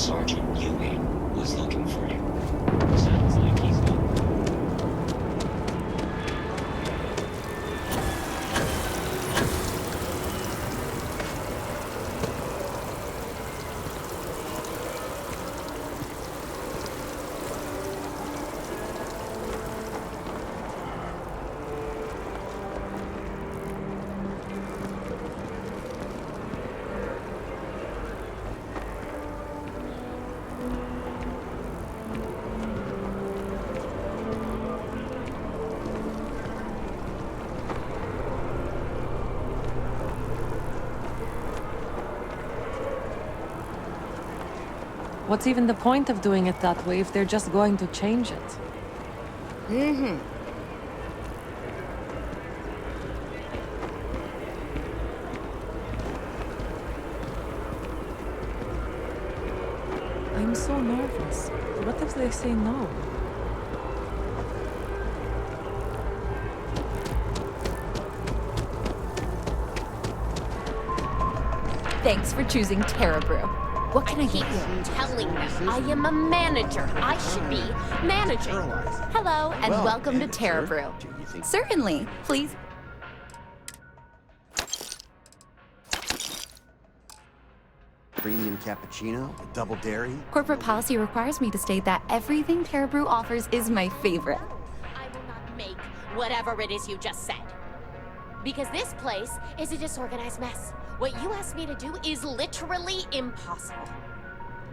Sergeant Yui was looking for you. Sounds like he's not. What's even the point of doing it that way if they're just going to change it? Mm-hmm. I'm so nervous. What if they say no? Thanks for choosing Terra Brew. What can I get you? Telling them I am a manager. I should be managing. Hello, and welcome to Terra Brew. Certainly. Please. Premium cappuccino, a double dairy. Corporate policy requires me to state that everything Terra Brew offers is my favorite. I will not make whatever it is you just said. Because this place is a disorganized mess. What you asked me to do is literally impossible.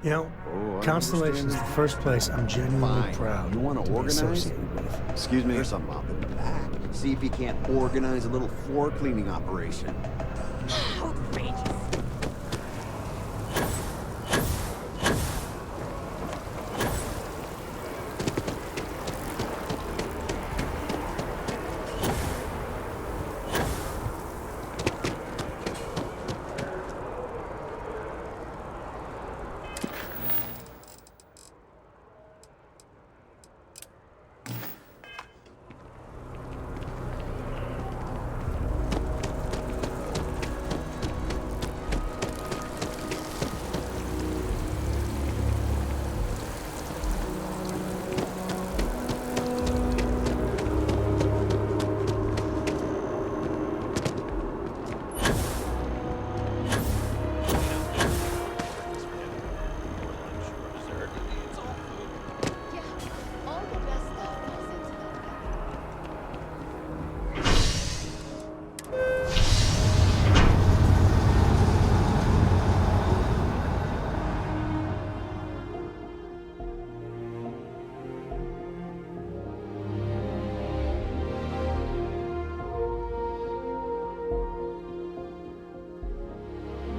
You know, Oh, I Constellation's the understand. first place I'm genuinely Fine. proud You want to to be organize? associated with. Excuse me. There's a mop in the back. See if you can't organize a little floor cleaning operation. Outrageous.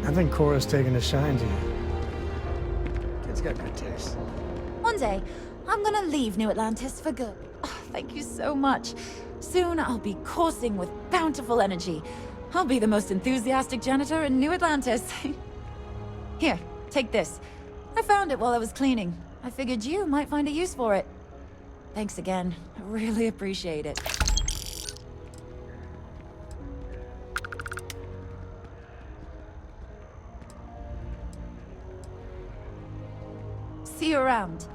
I think Cora's taking a shine to you. Kid's got good taste. One day, I'm gonna leave New Atlantis for good. Oh, thank you so much. Soon I'll be coursing with bountiful energy. I'll be the most enthusiastic janitor in New Atlantis. Here, take this. I found it while I was cleaning. I figured you might find a use for it. Thanks again. I really appreciate it. See you around.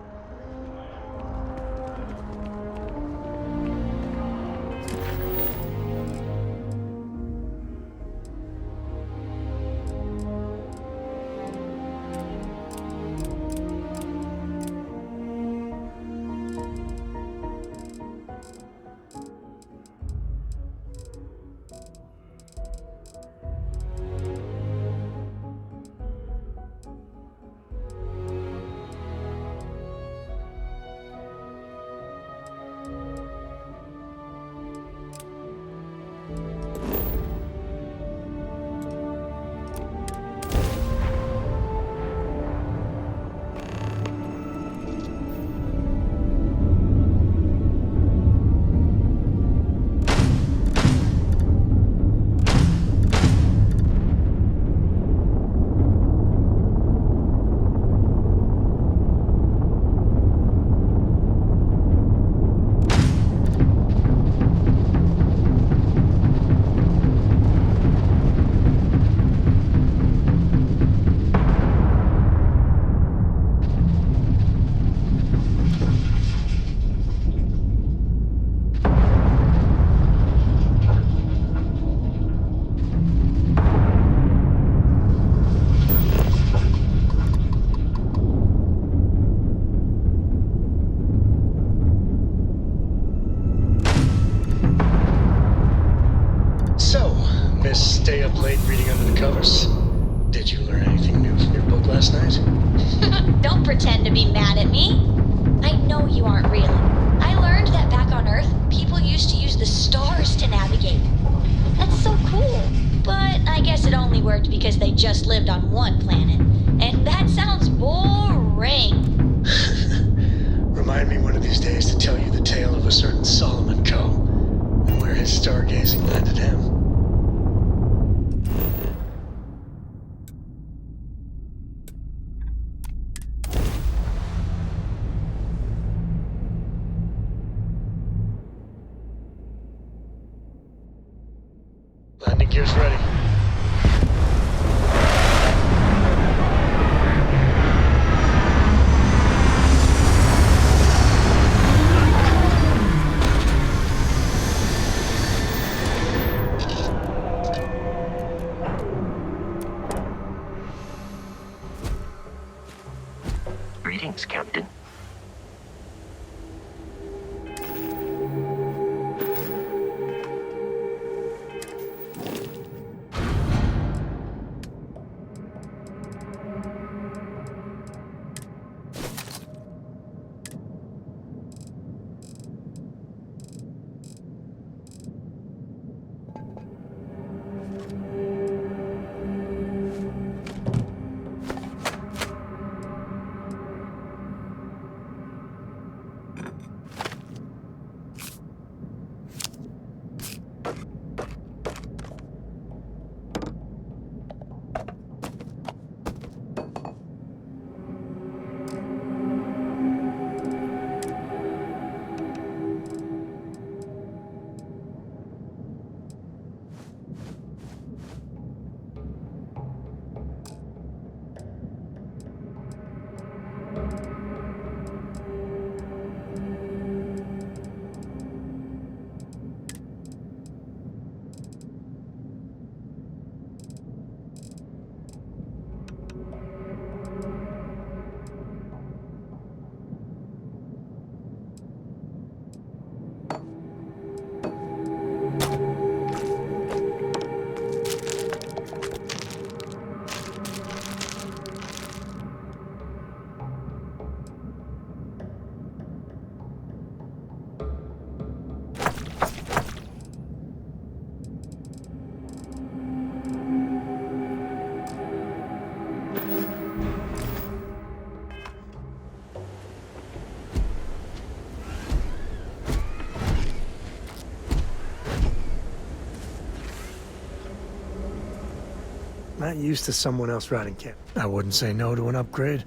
Miss Stay Up Late reading under the covers. Did you learn anything new from your book last night? Don't pretend to be mad at me. I know you aren't really. I learned that back on Earth, people used to use the stars to navigate. That's so cool. But I guess it only worked because they just lived on one planet. And that sounds boring. Remind me one of these days to tell you the tale of a certain Solomon Coe and where his stargazing landed him. Landing gear's ready. Greetings, Captain. Not used to someone else riding camp. I wouldn't say no to an upgrade.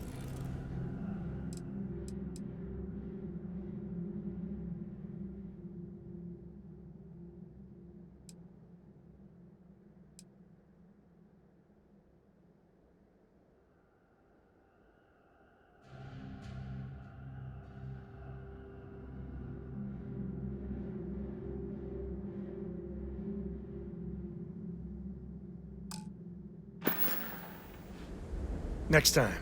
Next time.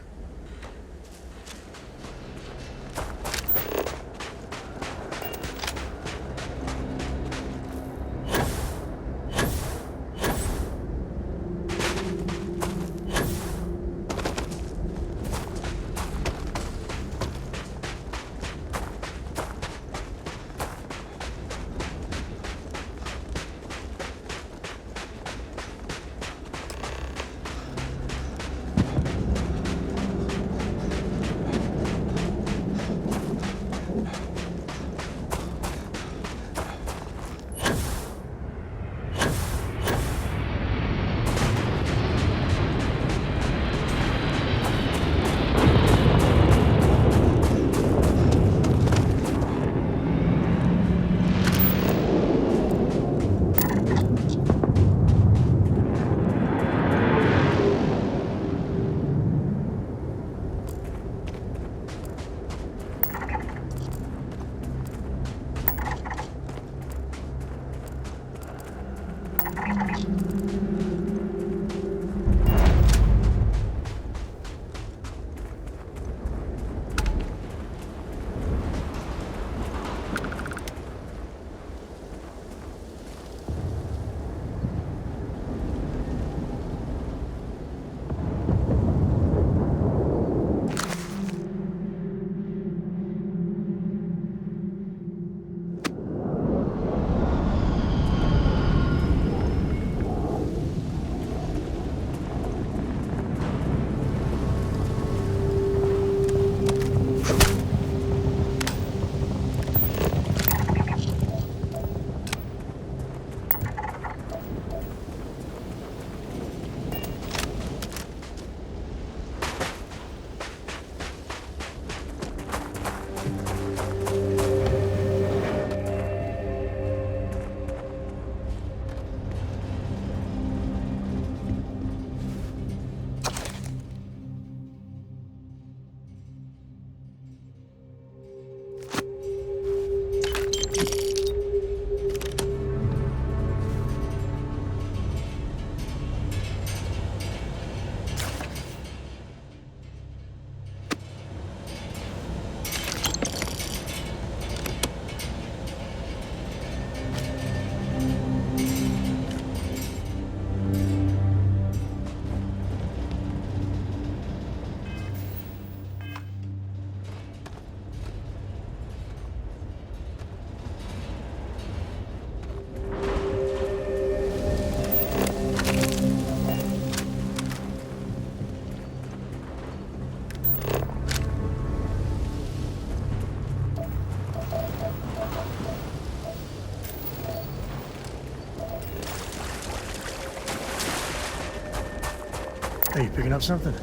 Hey, you picking up something?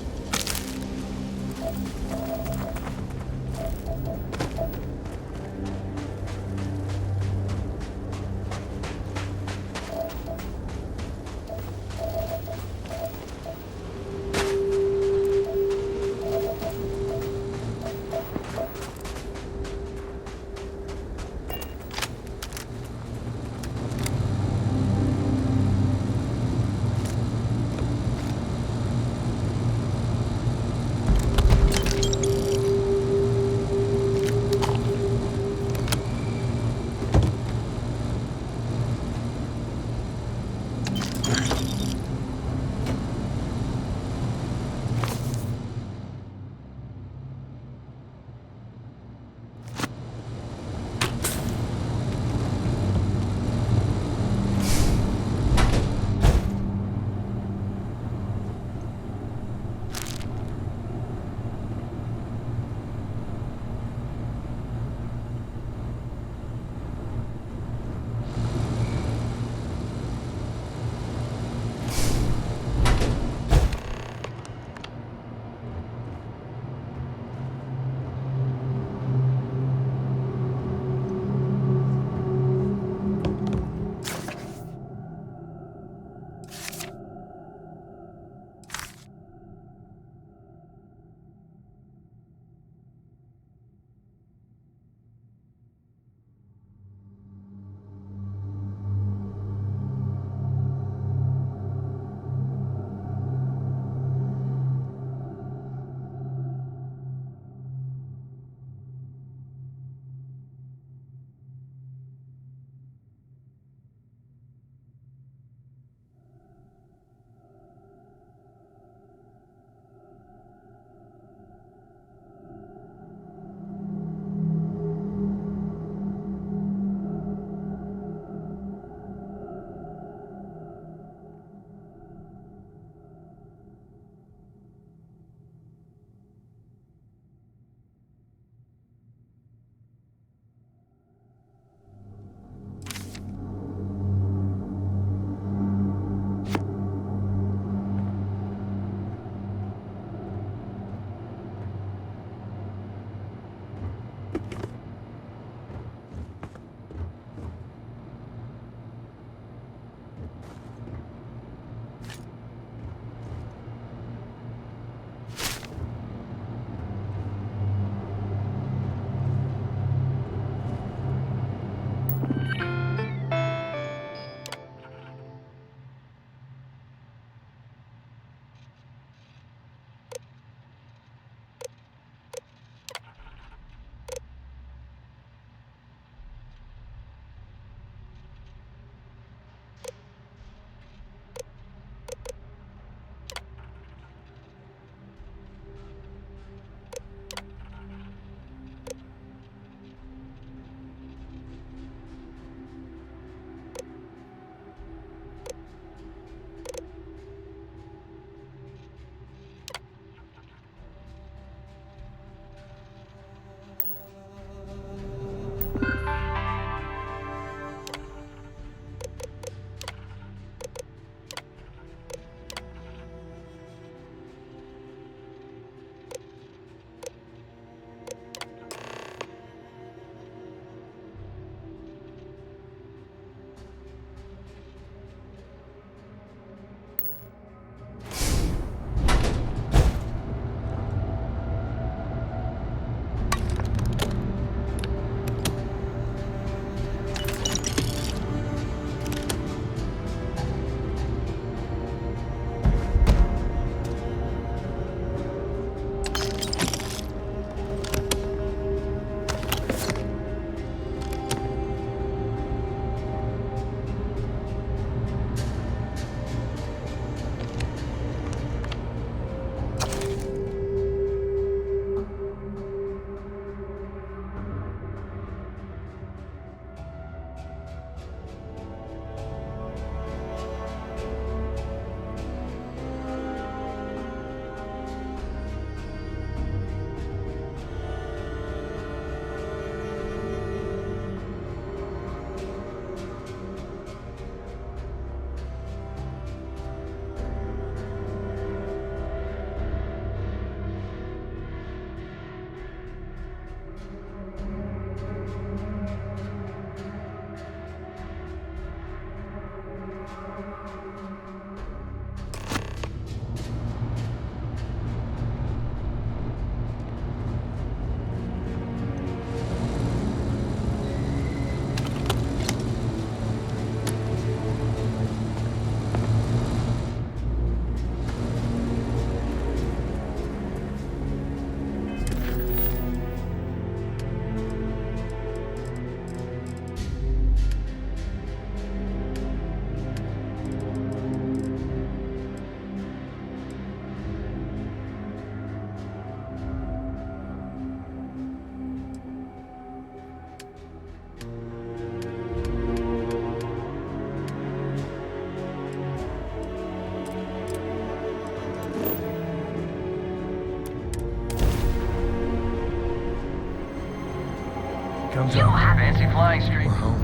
Thumbs Yo, up. fancy flying streak. We're home.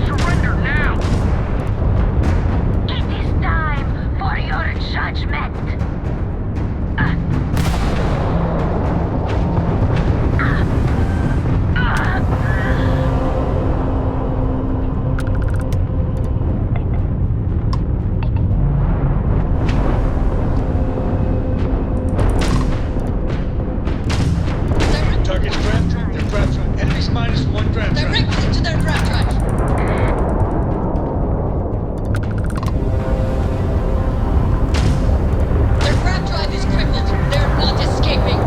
Surrender now! It is time for your judgment. Target's prepped. They're prepped. Enemies -1 gram. Directly to their grab drive. Their grab drive is crippled. They're not escaping.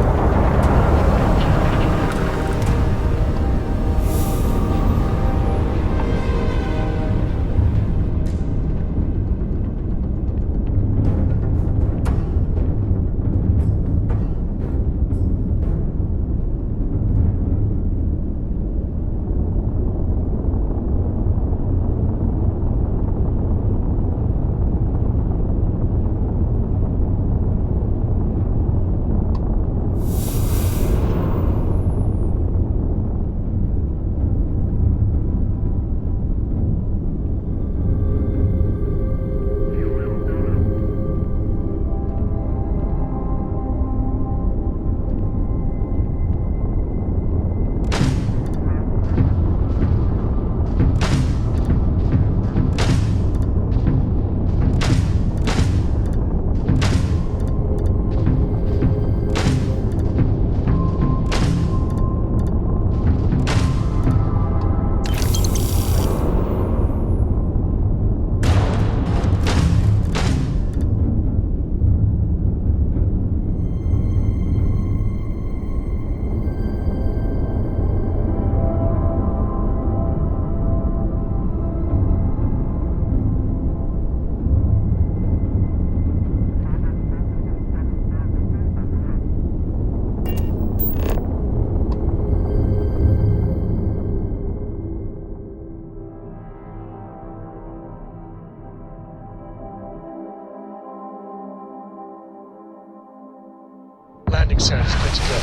Landing site is good to go.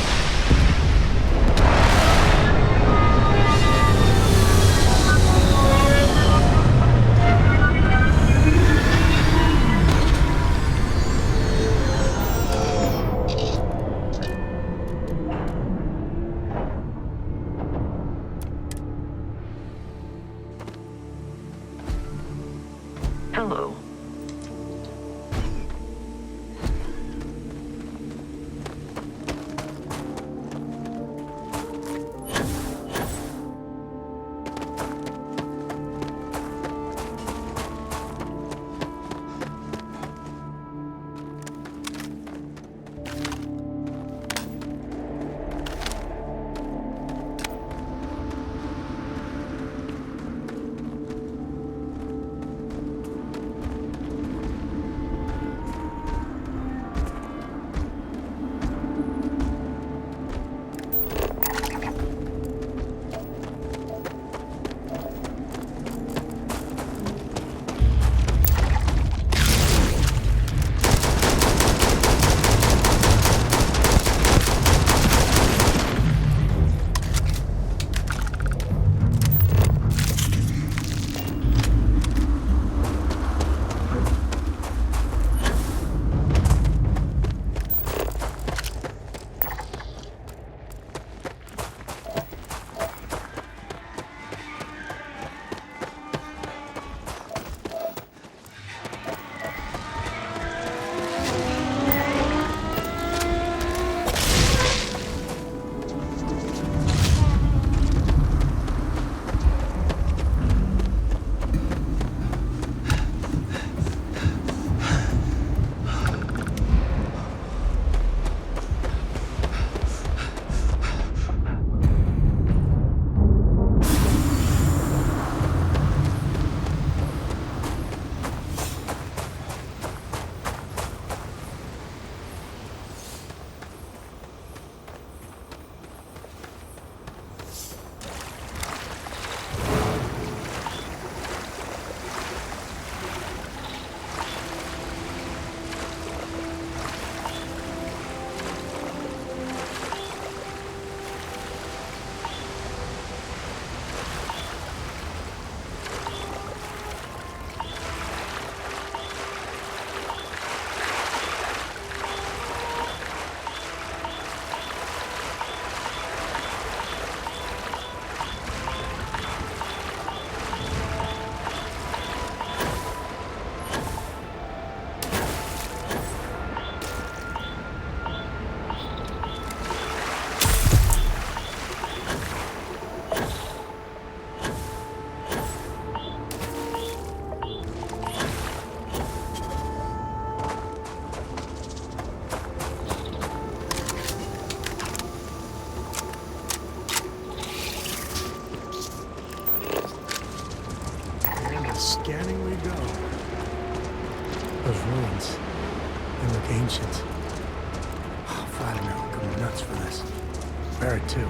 Hello. Those ruins, they look ancient. Oh, Vladimir will go nuts for this. Barrett, too.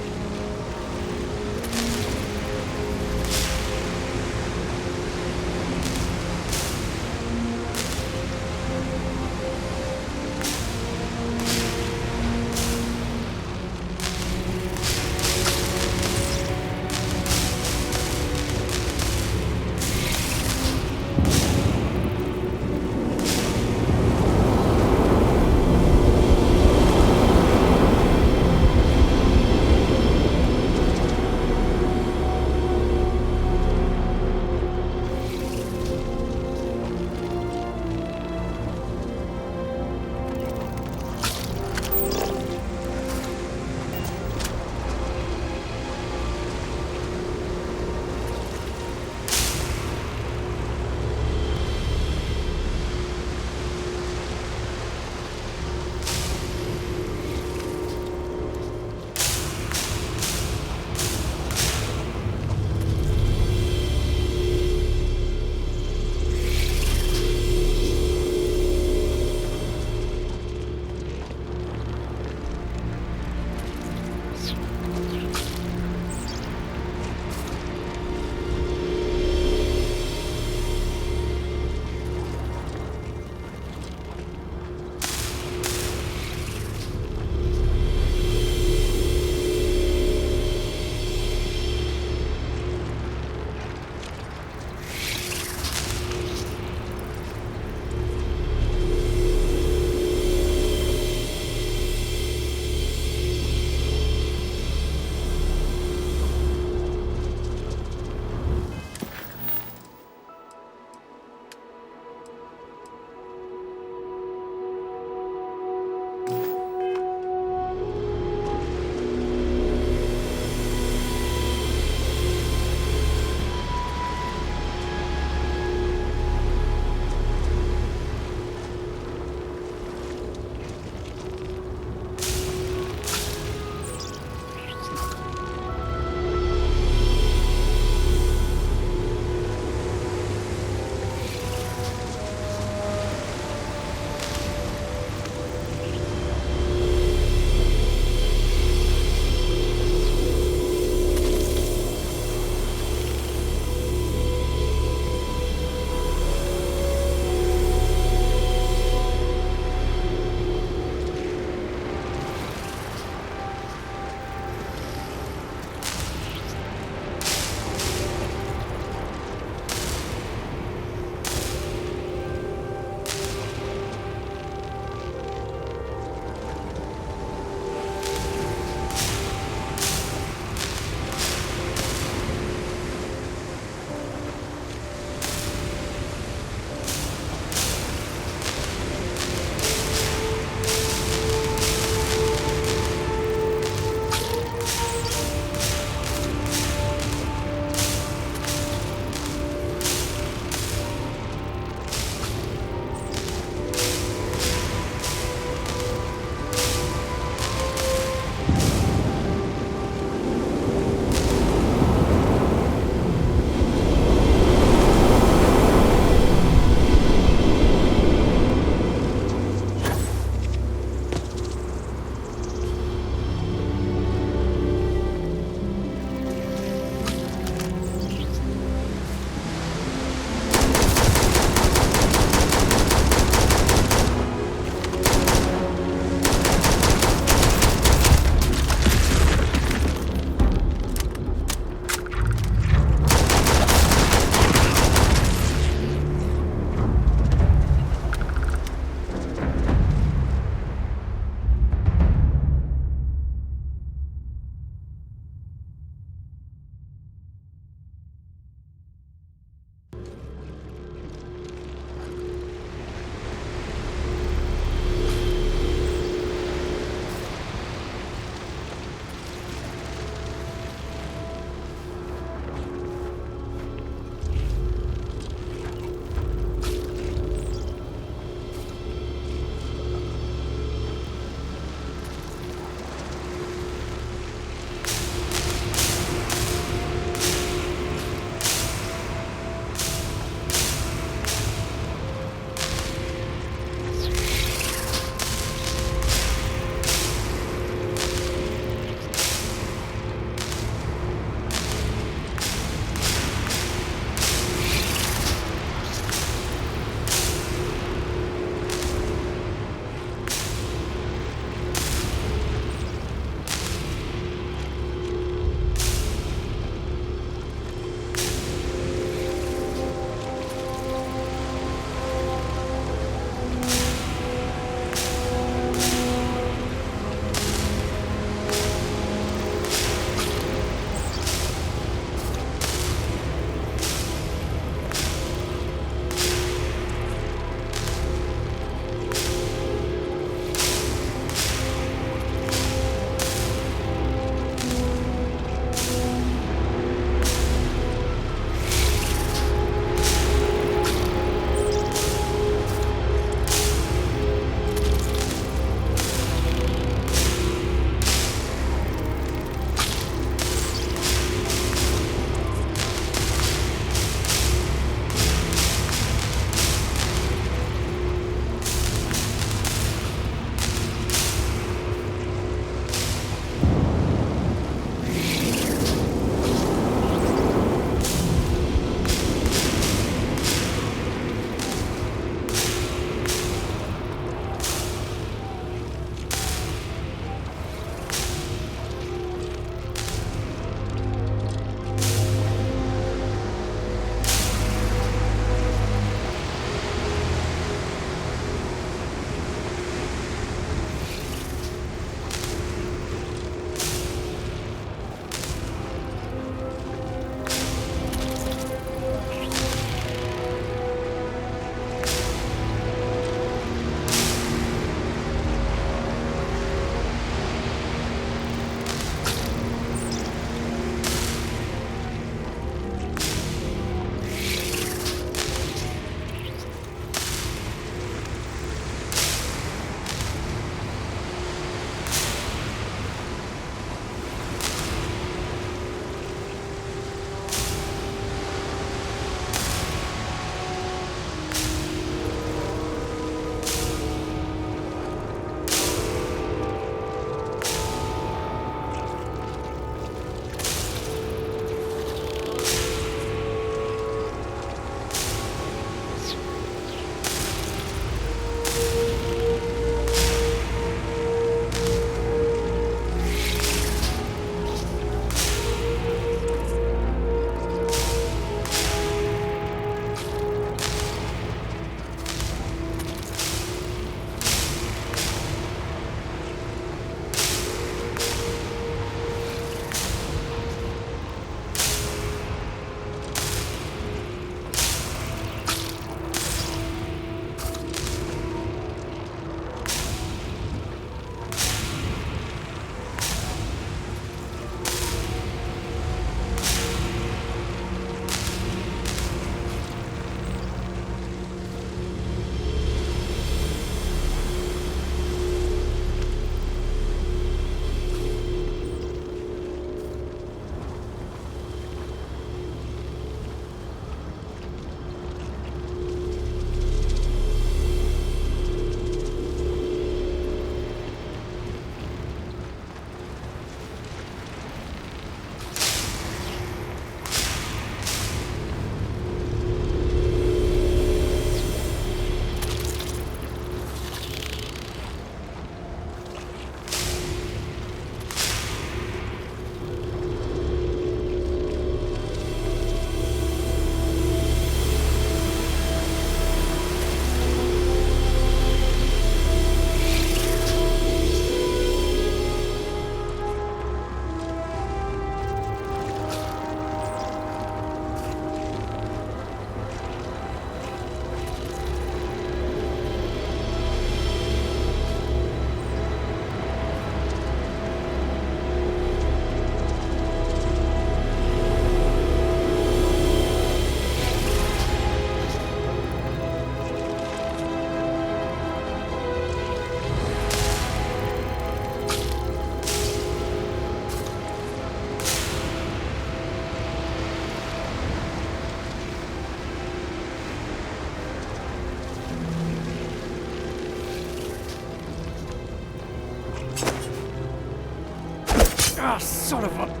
Son of a...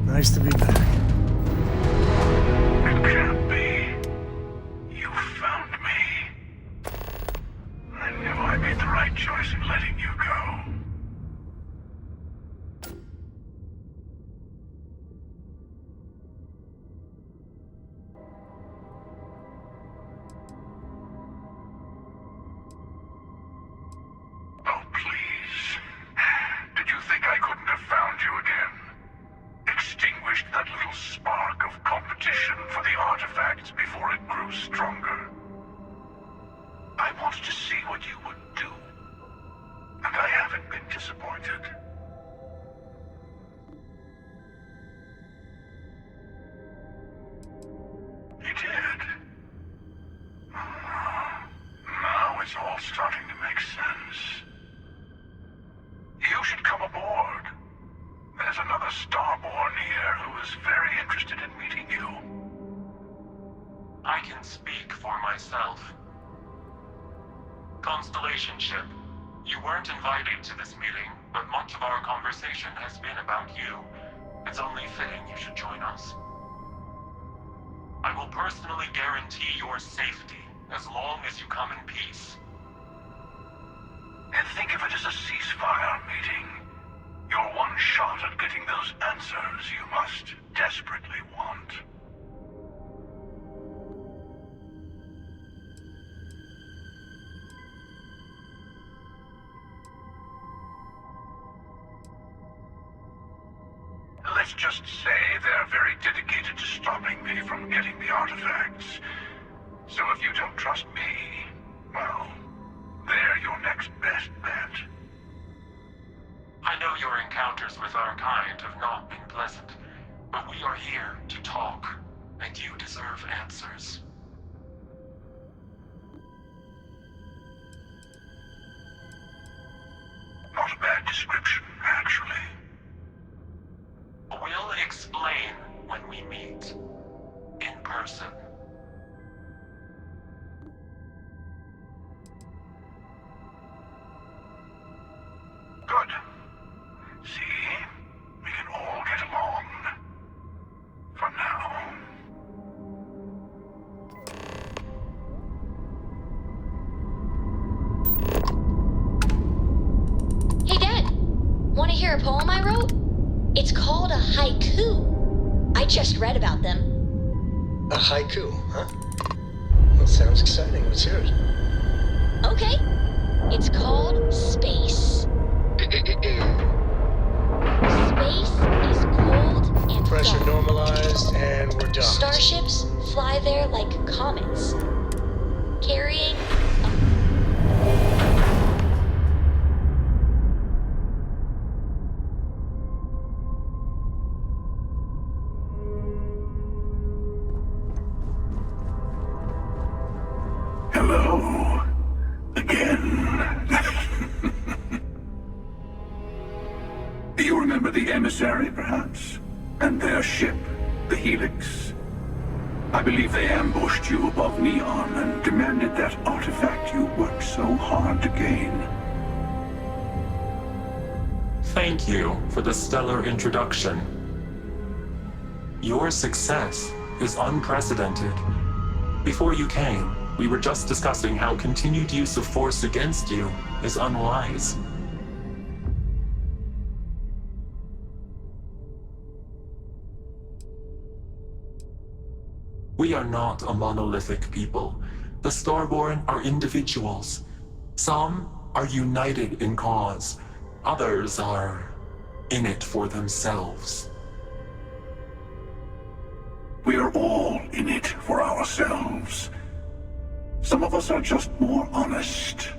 Nice to be back. It can't be. You found me. I knew I made the right choice in letting you go. Oh, please. Did you think I couldn't have found you again? Extinguished that little spark of competition for the artifacts before it grew stronger. I wanted to see what you would do, and I haven't been disappointed. You did. Now it's all starting to make sense. You should come aboard. There's another Starborn here who is very interested in meeting you. I can speak for myself. Constellation ship, you weren't invited to this meeting, but much of our conversation has been about you. It's only fitting you should join us. I will personally guarantee your safety as long as you come in peace. And think of it as a ceasefire meeting. Your one shot at getting those answers you must desperately want. Let's just say they're very dedicated to stopping me from getting the artifacts. So if you don't trust me, well, they're your next best bet. I know your encounters with our kind have not been pleasant, but we are here to talk, and you deserve answers. Not a bad description, actually. We'll explain when we meet. In person. Good. See? We can all get along. For now. Hey, Dad. Want to hear a poem I wrote? It's called a haiku. I just read about them. A haiku, huh? Well, sounds exciting. Let's hear it. Okay. It's called Space. Space is cold and Pressure dark. normalized, and we're done. Starships fly there like comets, carrying Hello. Again. emissary, perhaps? And their ship, the Helix? I believe they ambushed you above Neon and demanded that artifact you worked so hard to gain. Thank you for the stellar introduction. Your success is unprecedented. Before you came, we were just discussing how continued use of force against you is unwise. We are not a monolithic people. The Starborn are individuals. Some are united in cause. Others are in it for themselves. We are all in it for ourselves. Some of us are just more honest.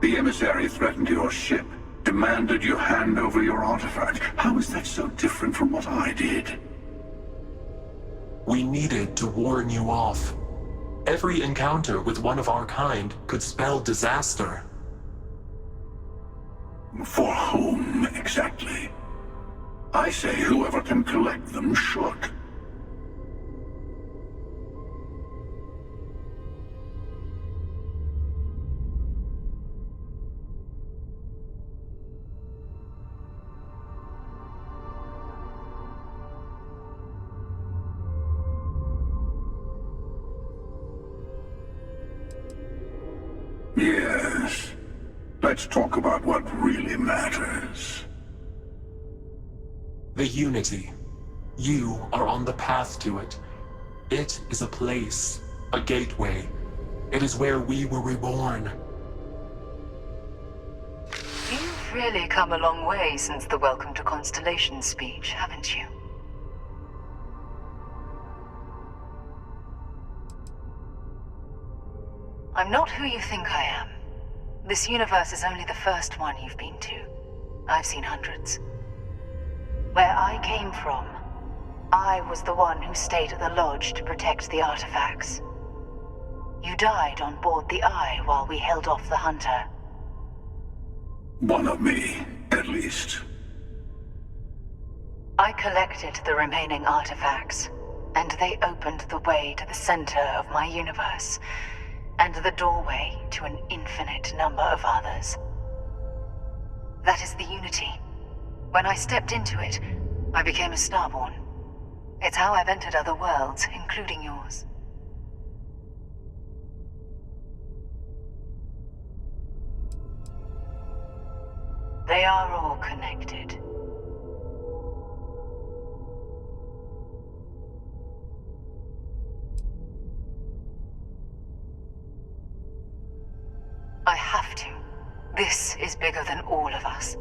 The emissary threatened your ship, demanded you hand over your artifact. How is that so different from what I did? We needed to warn you off. Every encounter with one of our kind could spell disaster. For whom, exactly? I say whoever can collect them should. Yes. Let's talk about what really matters. The Unity. You are on the path to it. It is a place, a gateway. It is where we were reborn. You've really come a long way since the Welcome to Constellation speech, haven't you? I'm not who you think I am. This universe is only the first one you've been to. I've seen hundreds. Where I came from, I was the one who stayed at the lodge to protect the artifacts. You died on board the Eye while we held off the Hunter. One of me, at least. I collected the remaining artifacts, and they opened the way to the center of my universe, and the doorway to an infinite number of others. That is the Unity. When I stepped into it, I became a Starborn. It's how I've entered other worlds, including yours. They are all connected. I have to. This is bigger than all of us.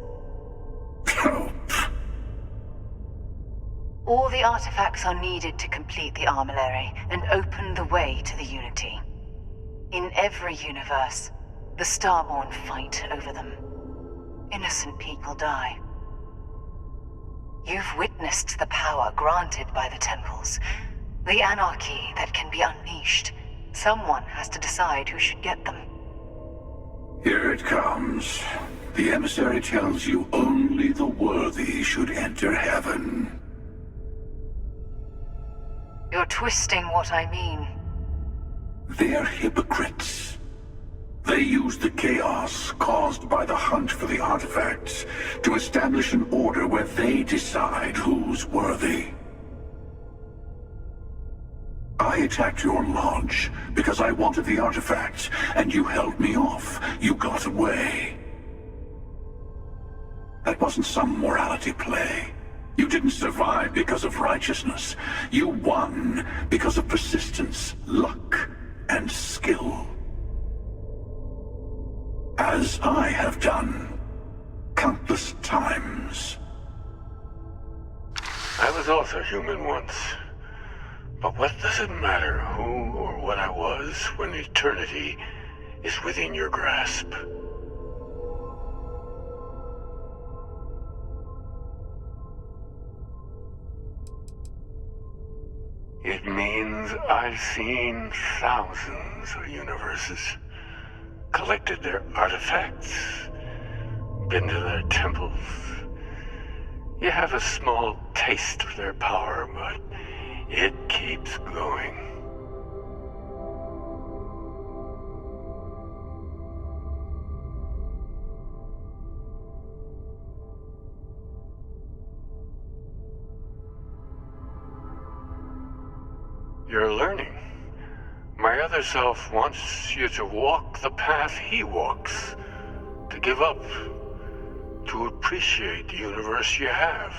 All the artifacts are needed to complete the armillary and open the way to the Unity. In every universe, the Starborn fight over them. Innocent people die. You've witnessed the power granted by the temples, the anarchy that can be unleashed. Someone has to decide who should get them. Here it comes. The emissary tells you only the worthy should enter heaven. You're twisting what I mean. They're hypocrites. They use the chaos caused by the hunt for the artifacts to establish an order where they decide who's worthy. I attacked your lodge because I wanted the artifacts, and you held me off. You got away. That wasn't some morality play. You didn't survive because of righteousness. You won because of persistence, luck, and skill. As I have done, countless times. I was also human once. But what does it matter who or what I was when eternity is within your grasp? It means I've seen thousands of universes, collected their artifacts, been to their temples. You have a small taste of their power, but it keeps going. You're learning. My other self wants you to walk the path he walks, to give up, to appreciate the universe you have.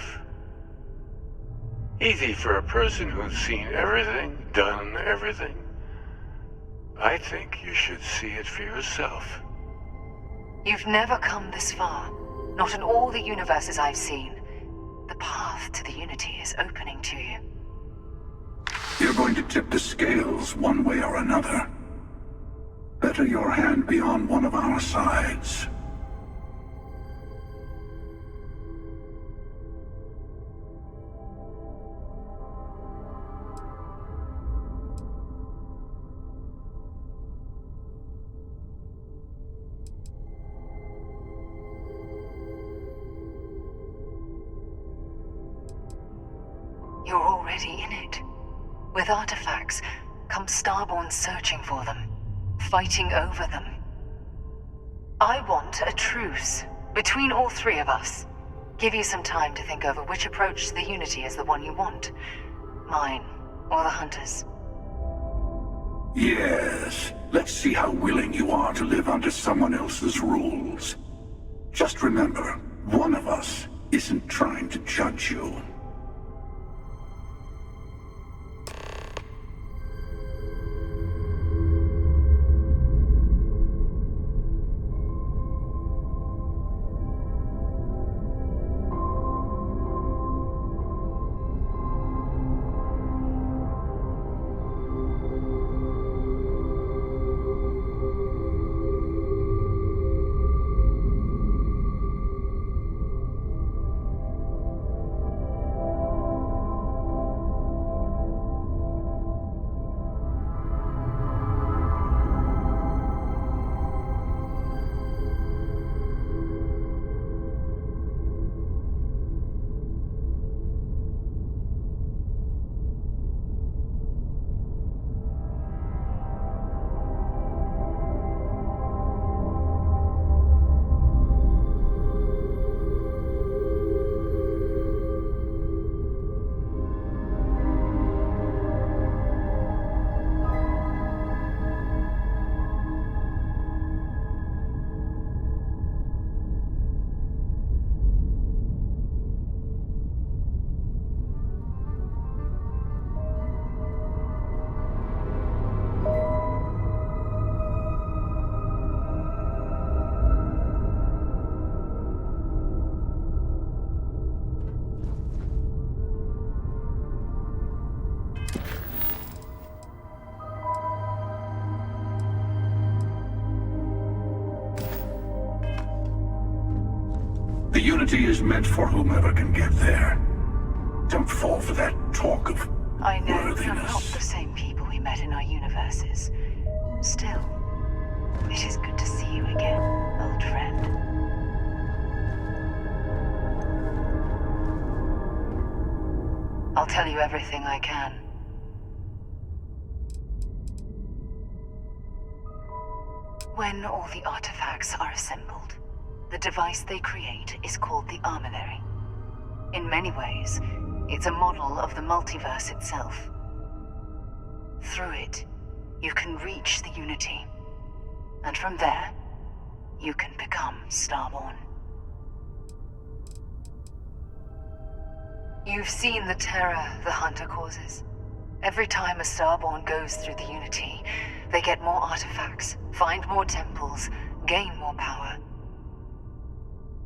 Easy for a person who's seen everything, done everything. I think you should see it for yourself. You've never come this far. Not in all the universes I've seen. The path to the Unity is opening to you. You're going to tip the scales one way or another. Better your hand be on one of our sides. You're already in it. With artifacts, come Starborn searching for them, fighting over them. I want a truce between all three of us. Give you some time to think over which approach to the Unity is the one you want. Mine, or the Hunters. Yes. Let's see how willing you are to live under someone else's rules. Just remember, one of us isn't trying to judge you. The Unity is meant for whomever can get there. Don't fall for that talk of I know you're not worthiness. the same people we met in our universes. Still, it is good to see you again, old friend. I'll tell you everything I can. When all the artifacts are assembled, the device they create is called the Armillary. In many ways, it's a model of the multiverse itself. Through it, you can reach the Unity. And from there, you can become Starborn. You've seen the terror the Hunter causes. Every time a Starborn goes through the Unity, they get more artifacts, find more temples, gain more power.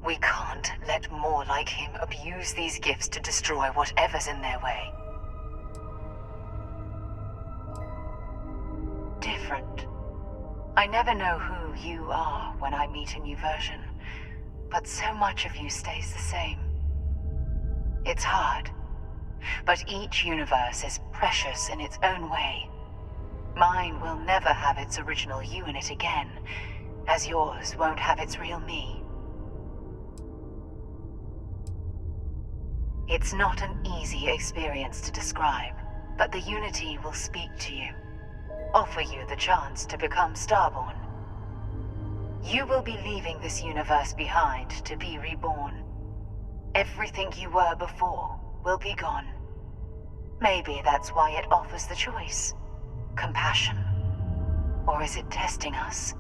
We can't let more like him abuse these gifts to destroy whatever's in their way. Different. I never know who you are when I meet a new version, but so much of you stays the same. It's hard, but each universe is precious in its own way. Mine will never have its original you in it again, as yours won't have its real me. It's not an easy experience to describe, but the Unity will speak to you, offer you the chance to become Starborn. You will be leaving this universe behind to be reborn. Everything you were before will be gone. Maybe that's why it offers the choice. Compassion. Or is it testing us?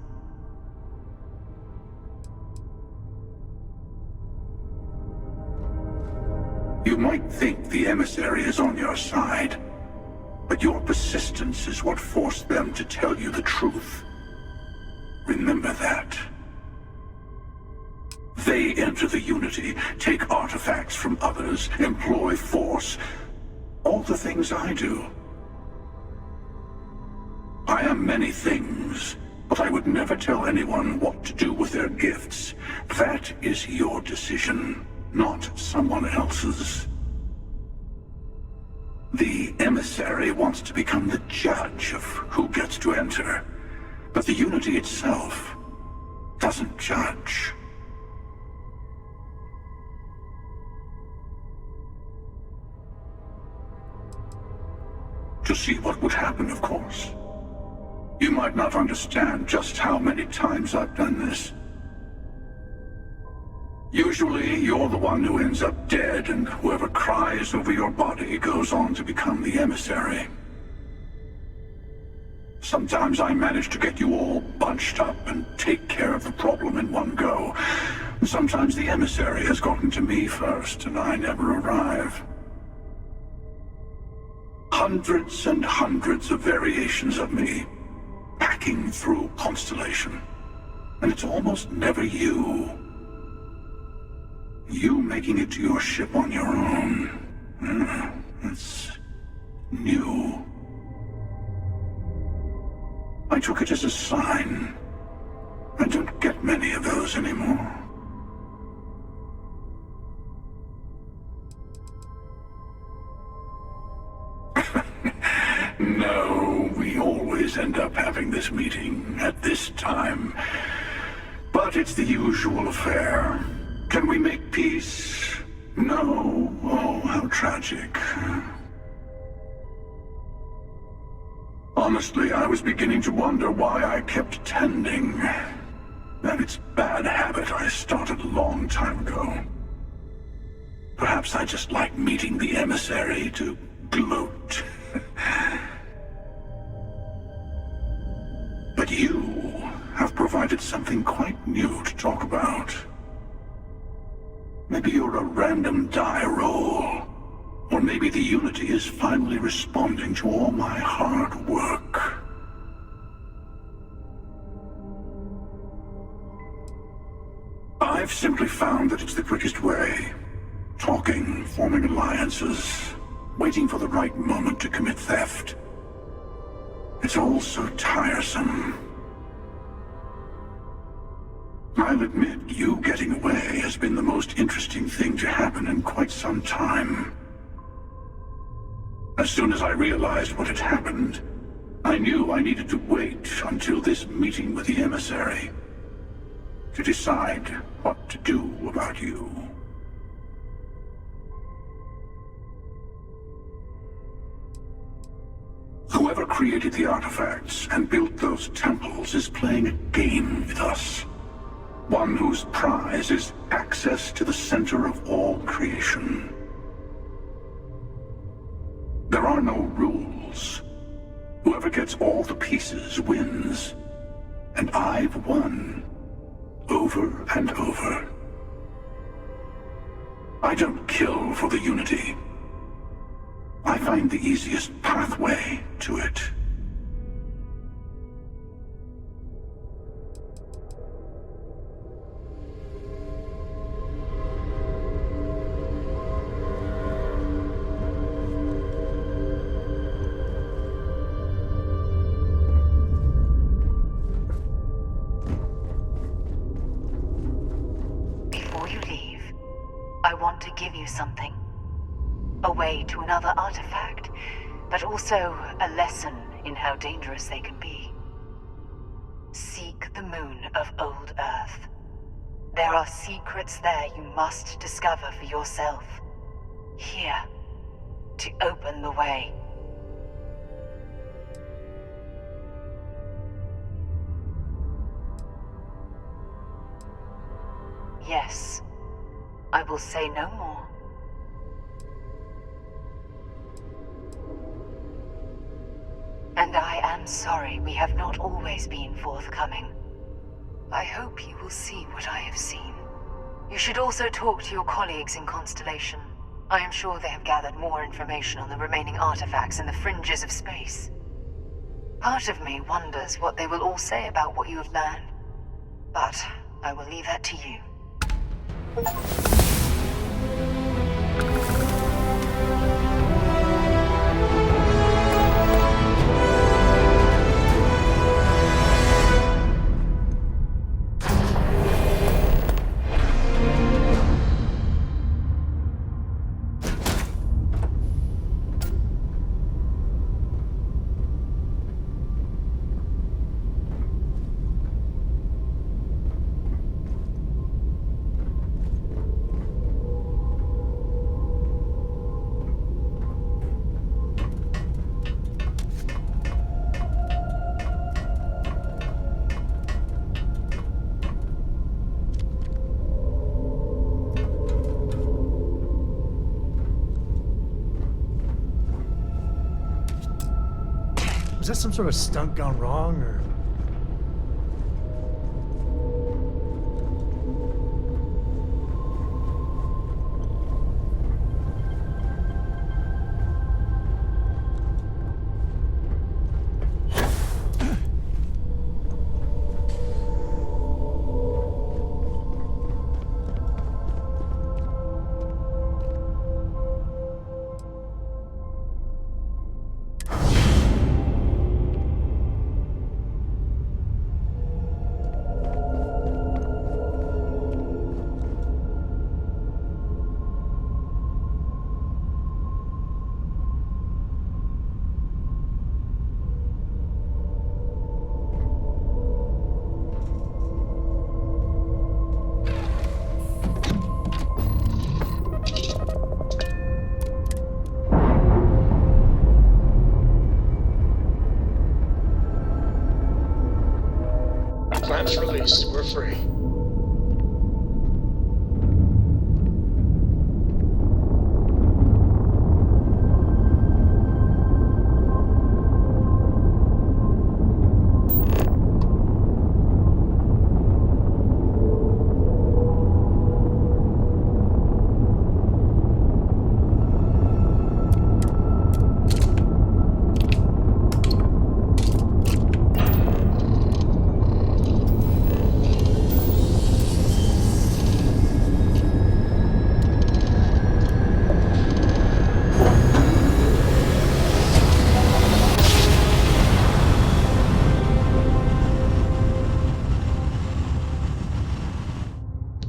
You might think the emissary is on your side, but your persistence is what forced them to tell you the truth. Remember that. They enter the Unity, take artifacts from others, employ force. All the things I do. I am many things, but I would never tell anyone what to do with their gifts. That is your decision, not someone else's. The emissary wants to become the judge of who gets to enter, but the Unity itself doesn't judge. To see what would happen, of course. You might not understand just how many times I've done this. Usually, you're the one who ends up dead, and whoever cries over your body goes on to become the emissary. Sometimes I manage to get you all bunched up and take care of the problem in one go. Sometimes the emissary has gotten to me first, and I never arrive. Hundreds and hundreds of variations of me, packing through Constellation. And it's almost never you. You making it to your ship on your own. It's new. I took it as a sign. I don't get many of those anymore. No, we always end up having this meeting at this time. But it's the usual affair. Can we make peace? No. Oh, how tragic. Honestly, I was beginning to wonder why I kept attending. That it's bad habit I started a long time ago. Perhaps I just like meeting the emissary to gloat. But you have provided something quite new to talk about. Maybe you're a random die roll. Or maybe the Unity is finally responding to all my hard work. I've simply found that it's the quickest way. Talking, forming alliances, waiting for the right moment to commit theft. It's all so tiresome. I'll admit, you getting away has been the most interesting thing to happen in quite some time. As soon as I realized what had happened, I knew I needed to wait until this meeting with the emissary to decide what to do about you. Whoever created the artifacts and built those temples is playing a game with us. One whose prize is access to the center of all creation. There are no rules. Whoever gets all the pieces wins. And I've won. Over and over. I don't kill for the Unity. I find the easiest pathway to it. Before you leave, I want to give you something. A way to another artifact, but also a lesson in how dangerous they can be. Seek the moon of Old Earth. There are secrets there you must discover for yourself. here to open the way. Yes, I will say no more. And I am sorry we have not always been forthcoming. I hope you will see what I have seen. You should also talk to your colleagues in Constellation. I am sure they have gathered more information on the remaining artifacts in the fringes of space. Part of me wonders what they will all say about what you have learned. But I will leave that to you. Was that some sort of stunt gone wrong, or...? Clamps released. We're free.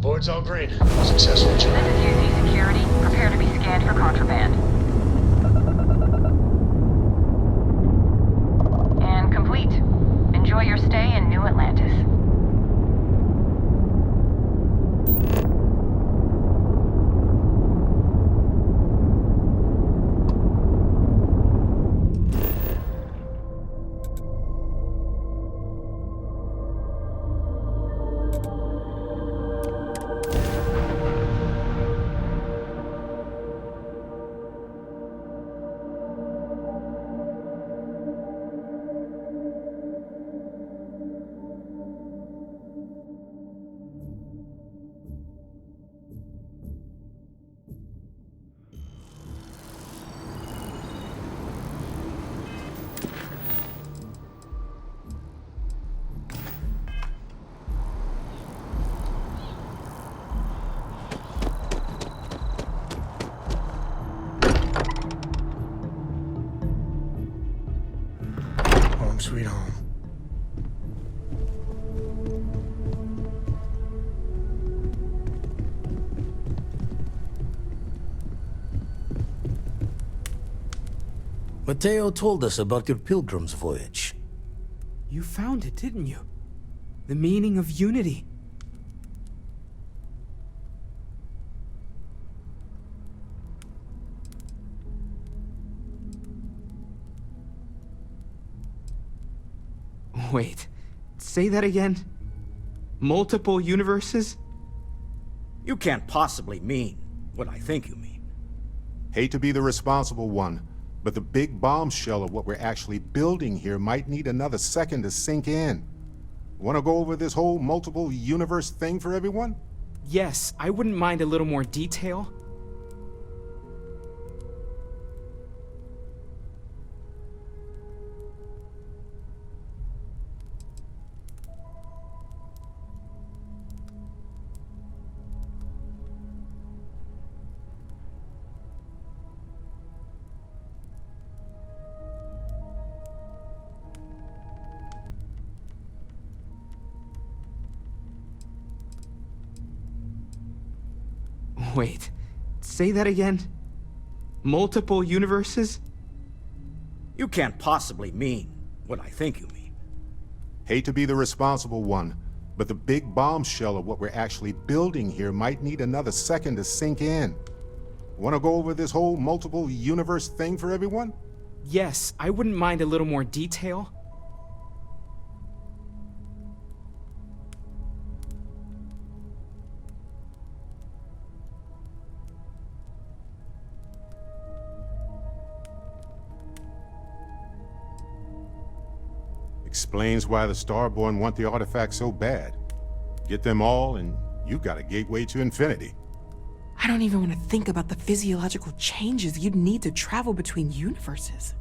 Board's all green. Successful job. This is UC Security. Prepare to be scanned for contraband. And complete. Enjoy your stay in New Atlantis. Home sweet home. Mateo told us about your pilgrim's voyage. You found it, didn't you? The meaning of unity. Wait, say that again? Multiple universes? You can't possibly mean what I think you mean. Hate to be the responsible one, but the big bombshell of what we're actually building here might need another second to sink in. Want to go over this whole multiple universe thing for everyone? Yes, I wouldn't mind a little more detail. Wait, say that again? Multiple universes? You can't possibly mean what I think you mean. Hate to be the responsible one, but the big bombshell of what we're actually building here might need another second to sink in. Want to go over this whole multiple universe thing for everyone? Yes, I wouldn't mind a little more detail. Explains why the Starborn want the artifacts so bad. Get them all, and you've got a gateway to infinity. I don't even want to think about the physiological changes you'd need to travel between universes.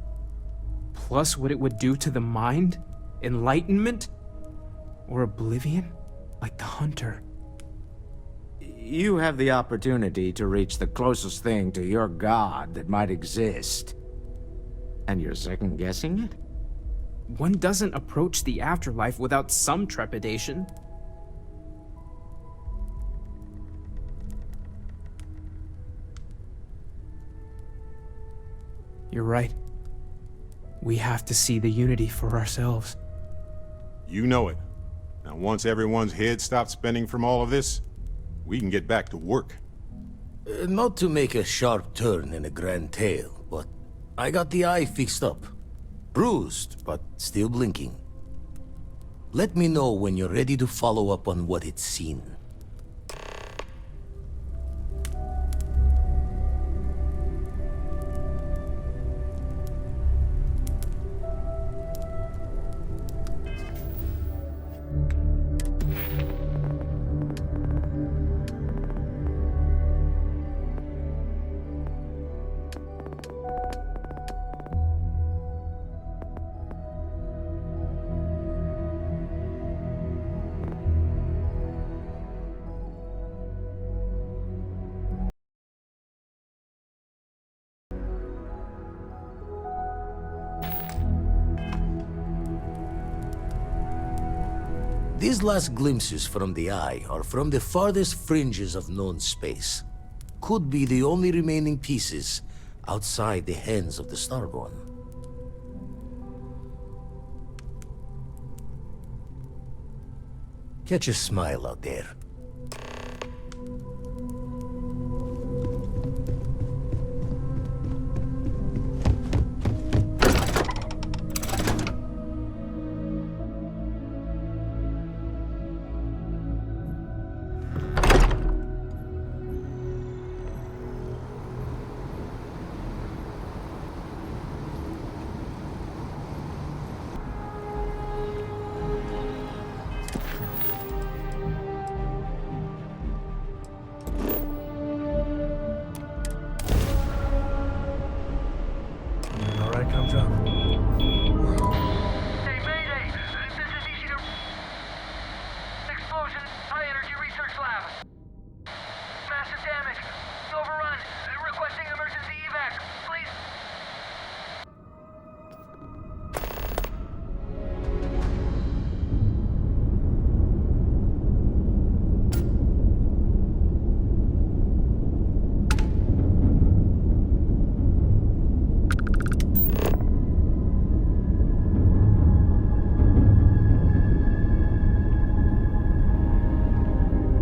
Plus what it would do to the mind? Enlightenment? Or oblivion? Like the Hunter. You have the opportunity to reach the closest thing to your god that might exist. And you're second-guessing it? One doesn't approach the afterlife without some trepidation. You're right. We have to see the unity for ourselves. You know it. Now, once everyone's head stops spinning from all of this, we can get back to work. Not to make a sharp turn in a grand tale, but I got the eye fixed up. Bruised, but still blinking. Let me know when you're ready to follow up on what it's seen. These last glimpses from the eye are from the farthest fringes of known space. Could be the only remaining pieces outside the hands of the Starborn. Catch a smile out there.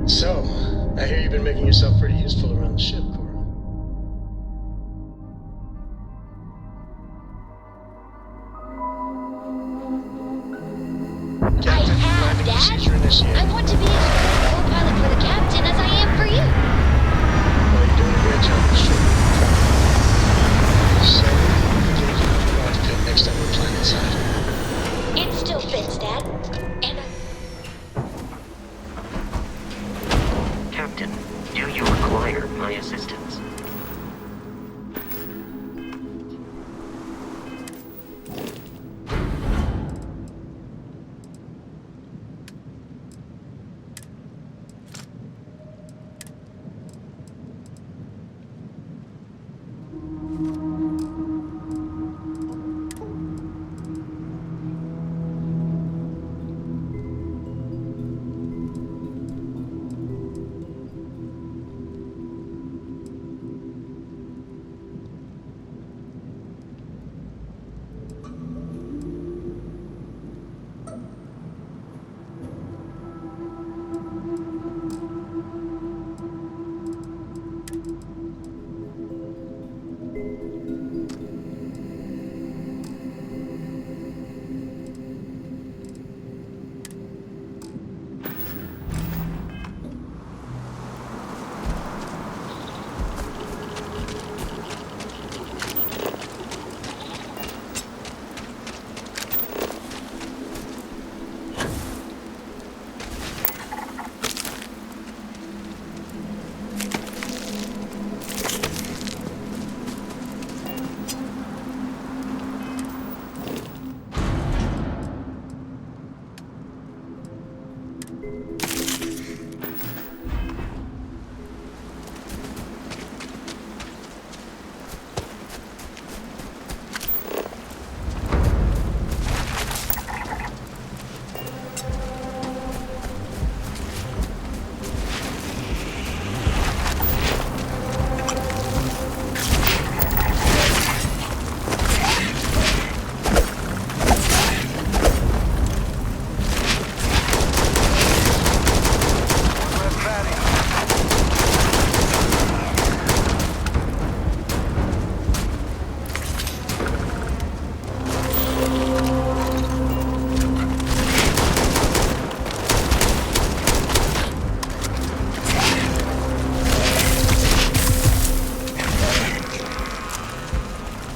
So, I hear you've been making yourself pretty useful around the ship, Cora. Dad. Procedure initiated. I want to be as good a co-pilot for the captain as I am for you. Oh, you're doing a great job, Michelle. So, I believe you have a ride to pick next time we're planetside. It still fits, Dad. And Captain, do you require my assistance?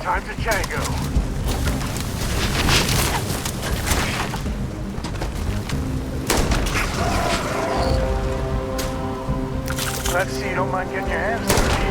Time to Django. Let's see you don't mind getting your hands dirty.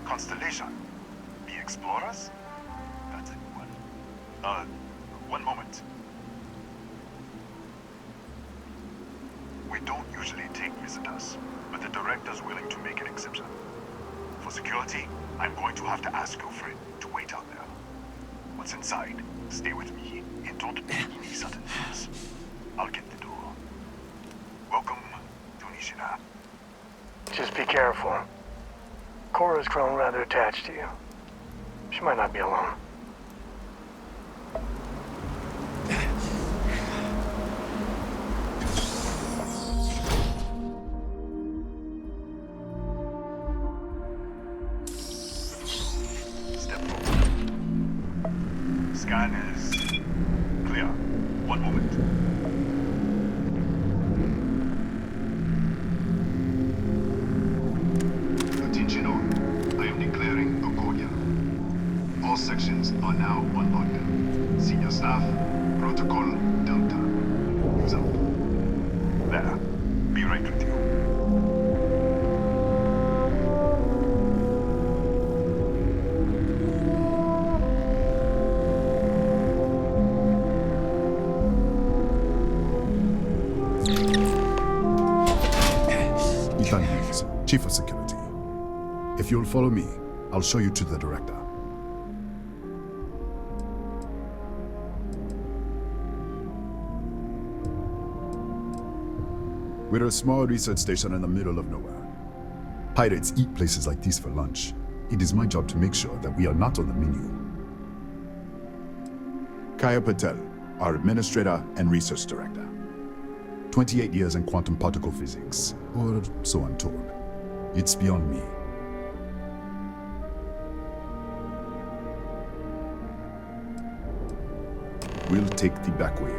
Constellation. The Explorers? That's a new one. One moment. We don't usually take visitors, but the director's willing to make an exception. For security, I'm going to have to ask your friend to wait out there. Once inside, stay with me and don't make any sudden moves. I'll get the door. Welcome to Nishina. Just be careful. Cora's grown rather attached to you. She might not be alone. Step forward. Scan is clear. One moment. Attention all. I am declaring a cordial. All sections are now on lockdown. Senior staff, protocol Delta. So, there. Be right with you. Ethan Hughes, Chief of Security. If you'll follow me, I'll show you to the director. We're a small research station in the middle of nowhere. Pirates eat places like these for lunch. It is my job to make sure that we are not on the menu. Kaya Patel, our administrator and research director. 28 years in quantum particle physics, or so I'm told. It's beyond me. We'll take the back way.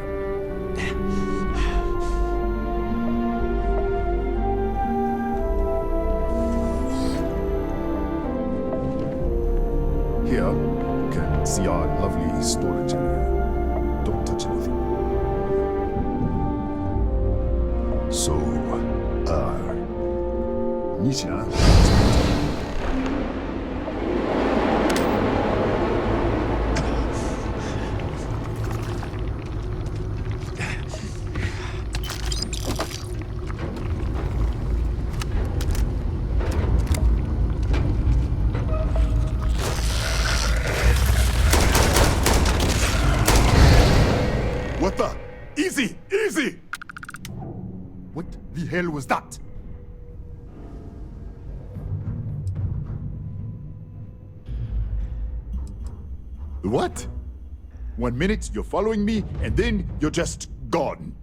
Here, you can see our lovely storage area. Don't touch anything. So, Nishina. What the? Easy! Easy! What the hell was that? What? 1 minute you're following me, and then you're just gone.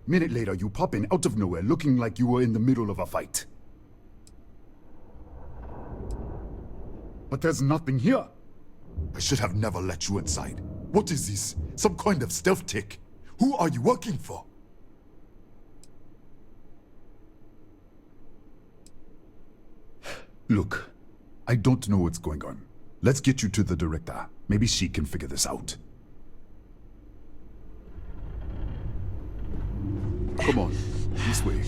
Minute later, you pop in out of nowhere looking like you were in the middle of a fight. But there's nothing here. I should have never let you inside. What is this? Some kind of stealth tick? Who are you working for? Look, I don't know what's going on. Let's get you to the director. Maybe she can figure this out. Come on, this way.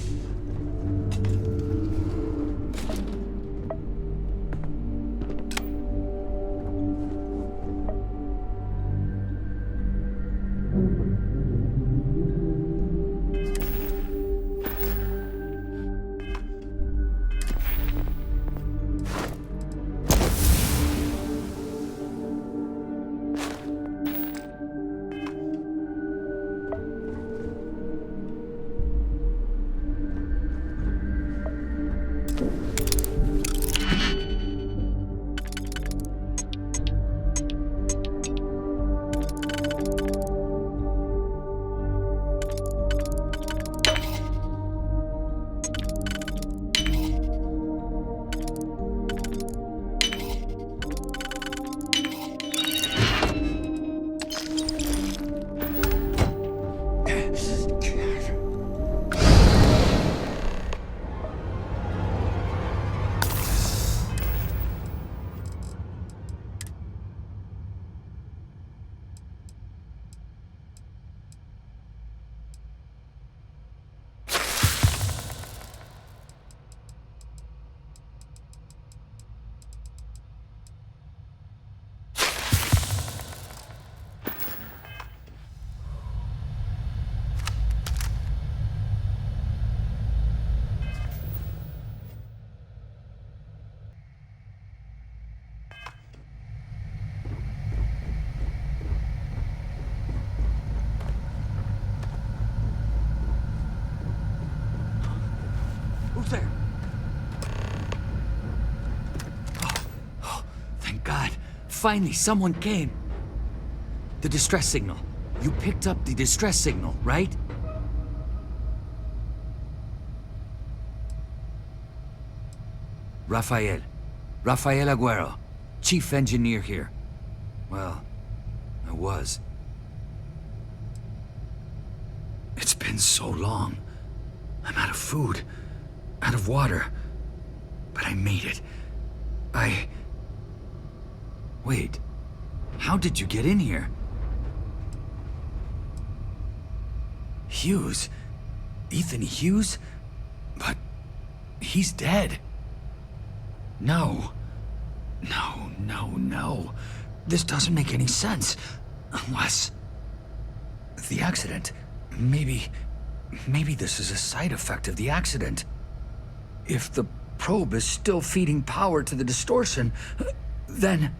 finally, someone came. The distress signal. You picked up the distress signal, right? Rafael Aguero, chief engineer here. Well, I was. It's been so long. I'm out of food, out of water. But I made it. Wait, how did you get in here? Hughes? Ethan Hughes? But he's dead. No. This doesn't make any sense. Unless... the accident. Maybe this is a side effect of the accident. If the probe is still feeding power to the distortion, then...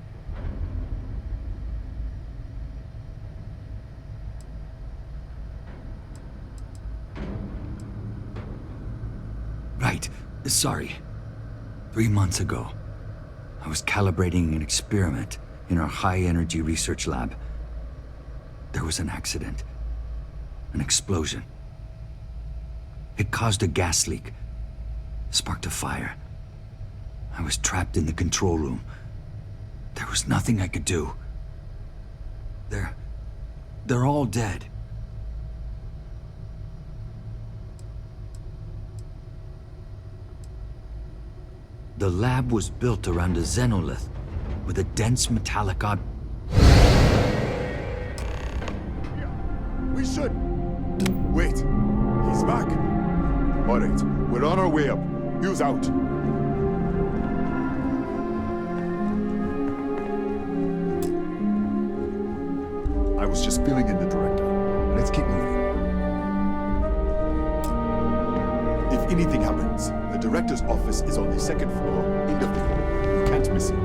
Right. Sorry. 3 months ago, I was calibrating an experiment in our high-energy research lab. There was an accident. An explosion. It caused a gas leak. Sparked a fire. I was trapped in the control room. There was nothing I could do. They're all dead. The lab was built around a xenolith with a dense metallic object. We should... Wait. He's back. All right, we're on our way up. Hughes out. I was just filling in the director. Let's keep moving. If anything happens, the director's office is on the second floor, end of the hall. You can't miss it.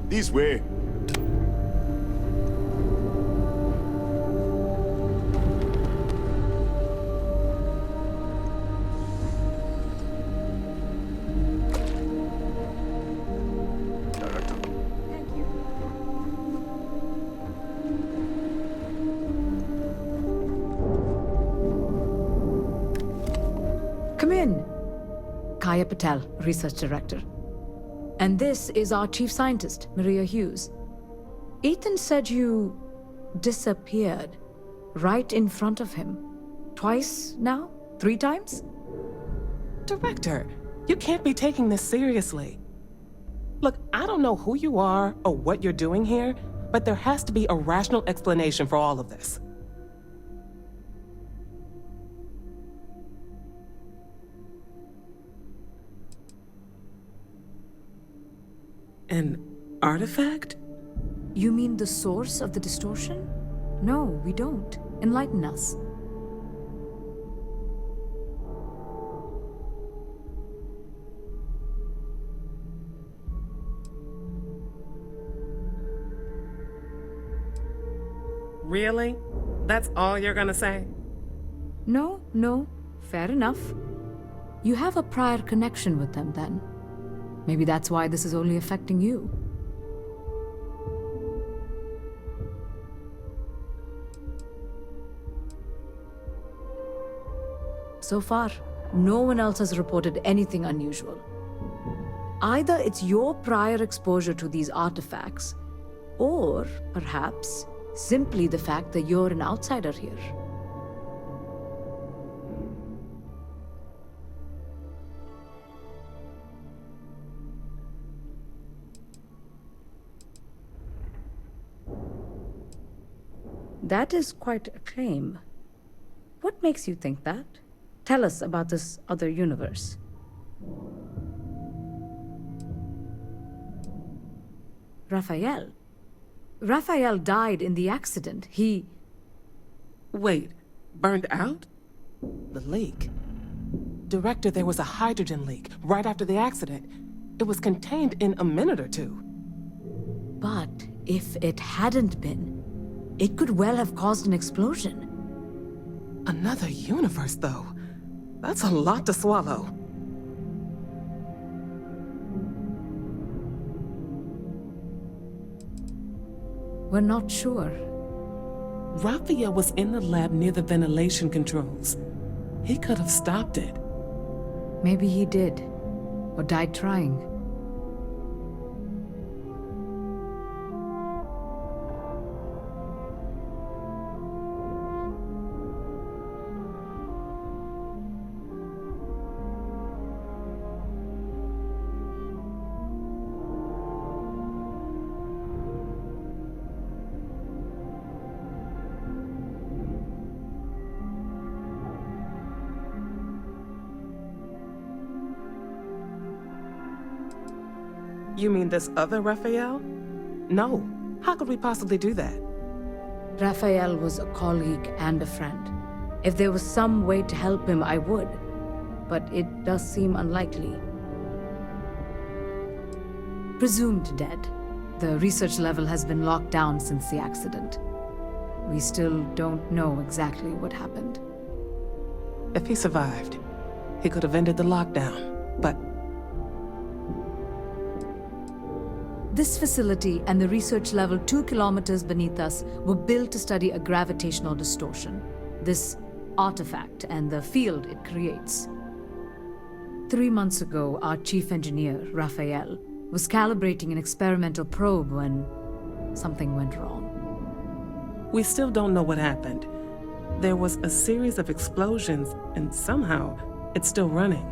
This way. Come in. Kaya Patel, Research Director. And this is our Chief Scientist, Maria Hughes. Ethan said you disappeared right in front of him. Twice now? 3 times? Director, you can't be taking this seriously. Look, I don't know who you are or what you're doing here, but there has to be a rational explanation for all of this. An artifact? You mean the source of the distortion? No, we don't. Enlighten us. Really? That's all you're gonna say? No. Fair enough. You have a prior connection with them then. Maybe that's why this is only affecting you. So far, no one else has reported anything unusual. Either it's your prior exposure to these artifacts, or perhaps simply the fact that you're an outsider here. That is quite a claim. What makes you think that? Tell us about this other universe. Raphael. Raphael died in the accident. He... Wait, burned out? The leak. Director, there was a hydrogen leak right after the accident. It was contained in a minute or two. But if it hadn't been, it could well have caused an explosion. Another universe, though. That's a lot to swallow. We're not sure. Raphael was in the lab near the ventilation controls. He could have stopped it. Maybe he did, or died trying. You mean this other Raphael? No. How could we possibly do that? Raphael was a colleague and a friend. If there was some way to help him, I would. But it does seem unlikely. Presumed dead. The research level has been locked down since the accident. We still don't know exactly what happened. If he survived, he could have ended the lockdown, but... This facility and the research level 2 kilometers beneath us were built to study a gravitational distortion, this artifact and the field it creates. 3 months ago, our chief engineer, Raphael, was calibrating an experimental probe when something went wrong. We still don't know what happened. There was a series of explosions, and somehow it's still running.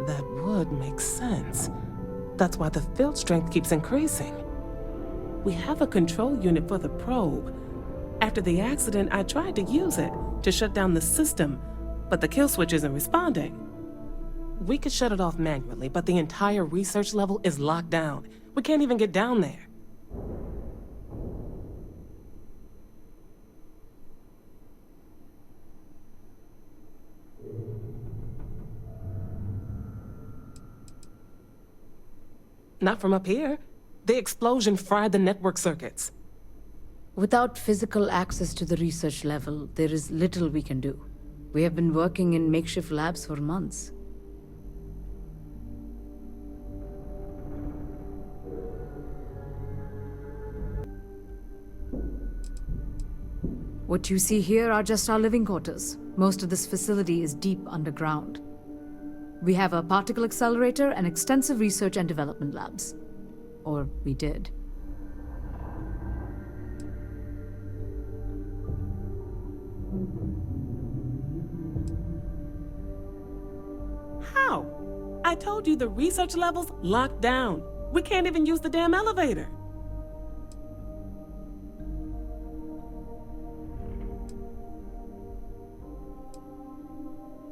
That would make sense. That's why the field strength keeps increasing. We have a control unit for the probe. After the accident, I tried to use it to shut down the system, but the kill switch isn't responding. We could shut it off manually, but the entire research level is locked down. We can't even get down there. Not from up here. The explosion fried the network circuits. Without physical access to the research level, there is little we can do. We have been working in makeshift labs for months. What you see here are just our living quarters. Most of this facility is deep underground. We have a particle accelerator and extensive research and development labs. Or we did. How? I told you the research level's locked down. We can't even use the damn elevator.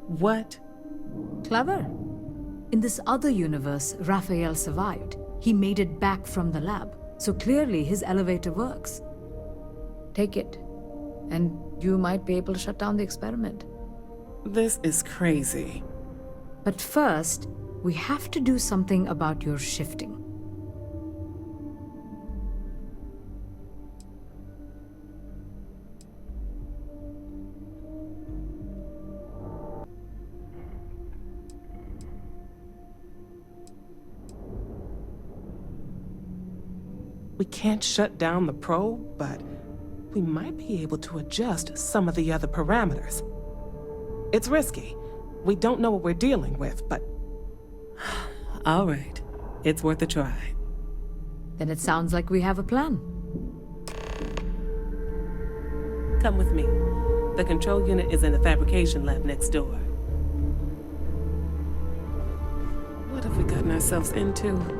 What? Clever. In this other universe, Raphael survived. He made it back from the lab, so clearly his elevator works. Take it, and you might be able to shut down the experiment. This is crazy. But first, we have to do something about your shifting. We can't shut down the probe, but we might be able to adjust some of the other parameters. It's risky. We don't know what we're dealing with, but... All right. It's worth a try. Then it sounds like we have a plan. Come with me. The control unit is in the fabrication lab next door. What have we gotten ourselves into?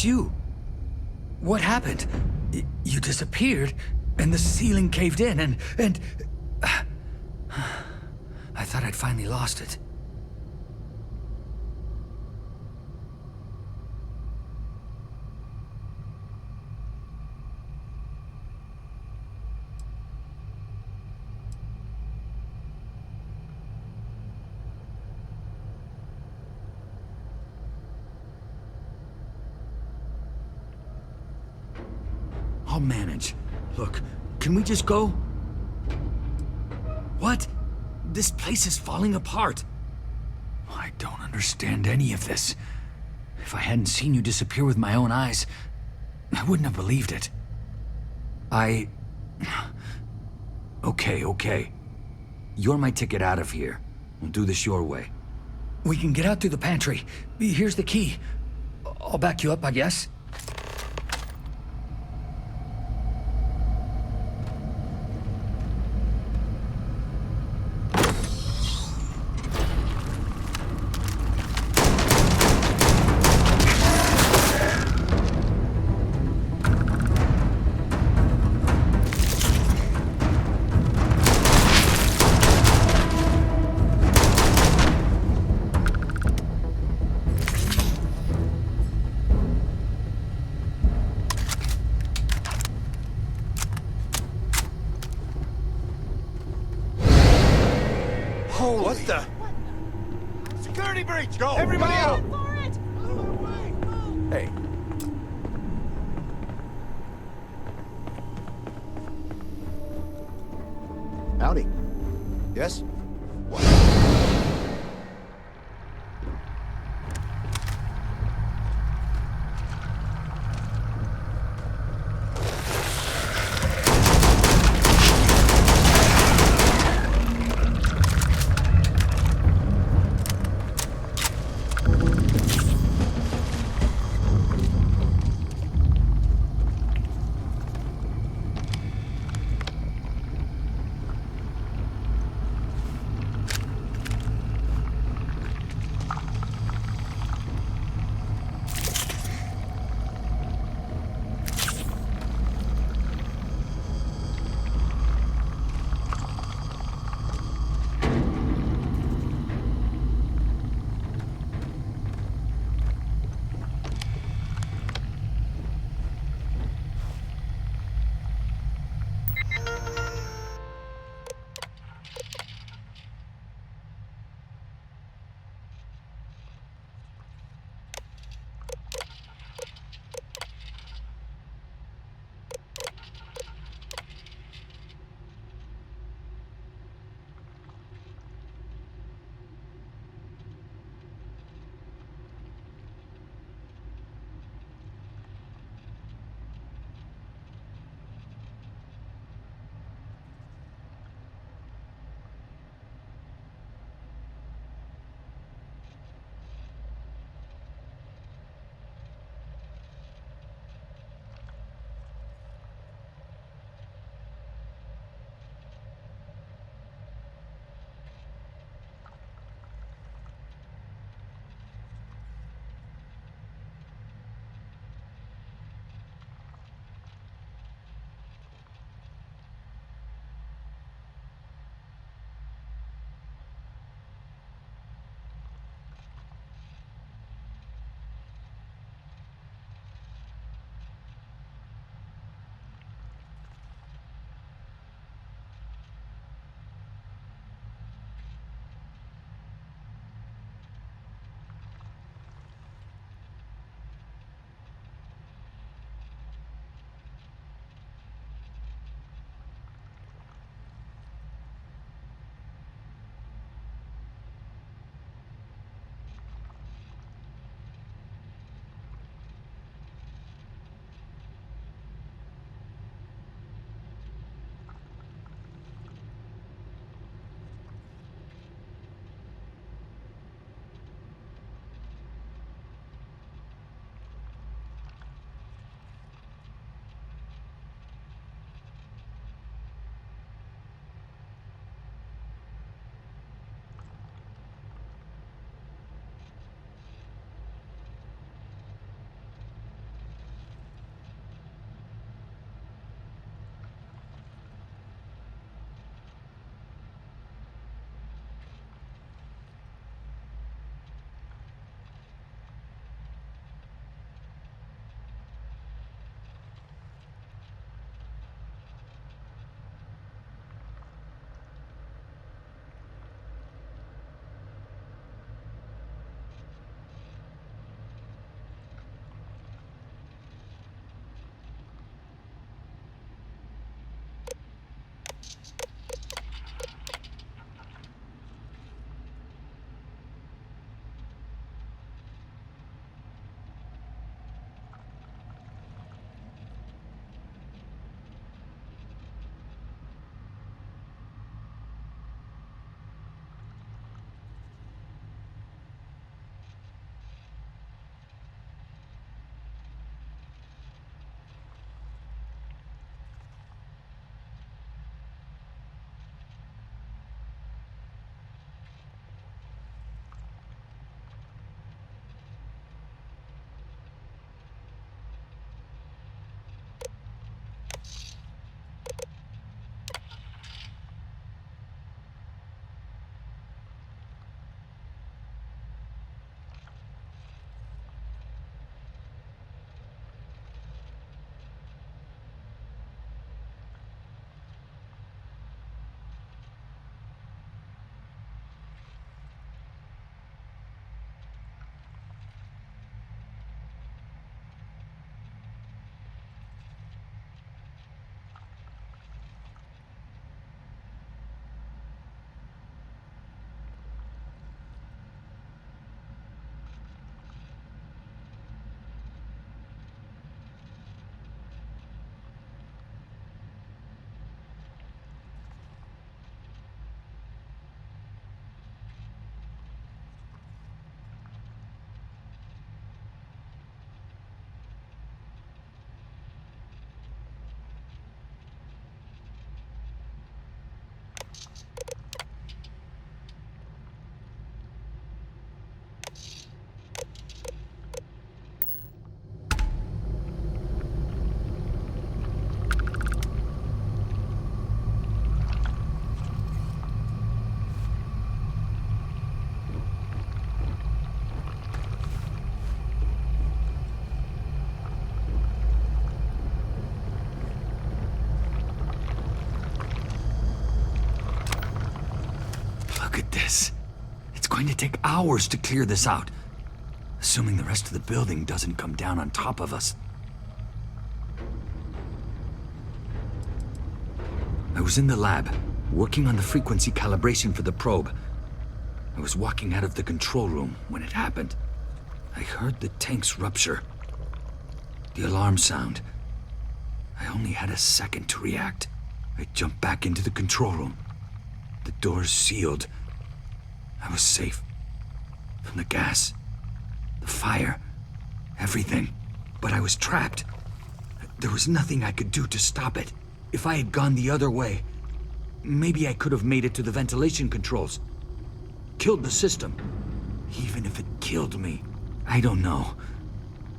You. What happened? You disappeared, and the ceiling caved in, and... I thought I'd finally lost it. I'll manage. Look, can we just go? What? This place is falling apart. I don't understand any of this. If I hadn't seen you disappear with my own eyes, I wouldn't have believed it. Okay. You're my ticket out of here. We'll do this your way. We can get out through the pantry. Here's the key. I'll back you up, I guess. What the? Security breach! Go! Everybody out! Hey. Howdy. Yes? going to take hours to clear this out, assuming the rest of the building doesn't come down on top of us. I was in the lab, working on the frequency calibration for the probe. I was walking out of the control room when it happened. I heard the tanks rupture. The alarm sound. I only had a second to react. I jumped back into the control room. The doors sealed. I was safe. From the gas, the fire, everything. But I was trapped. There was nothing I could do to stop it. If I had gone the other way, maybe I could have made it to the ventilation controls. Killed the system. Even if it killed me, I don't know.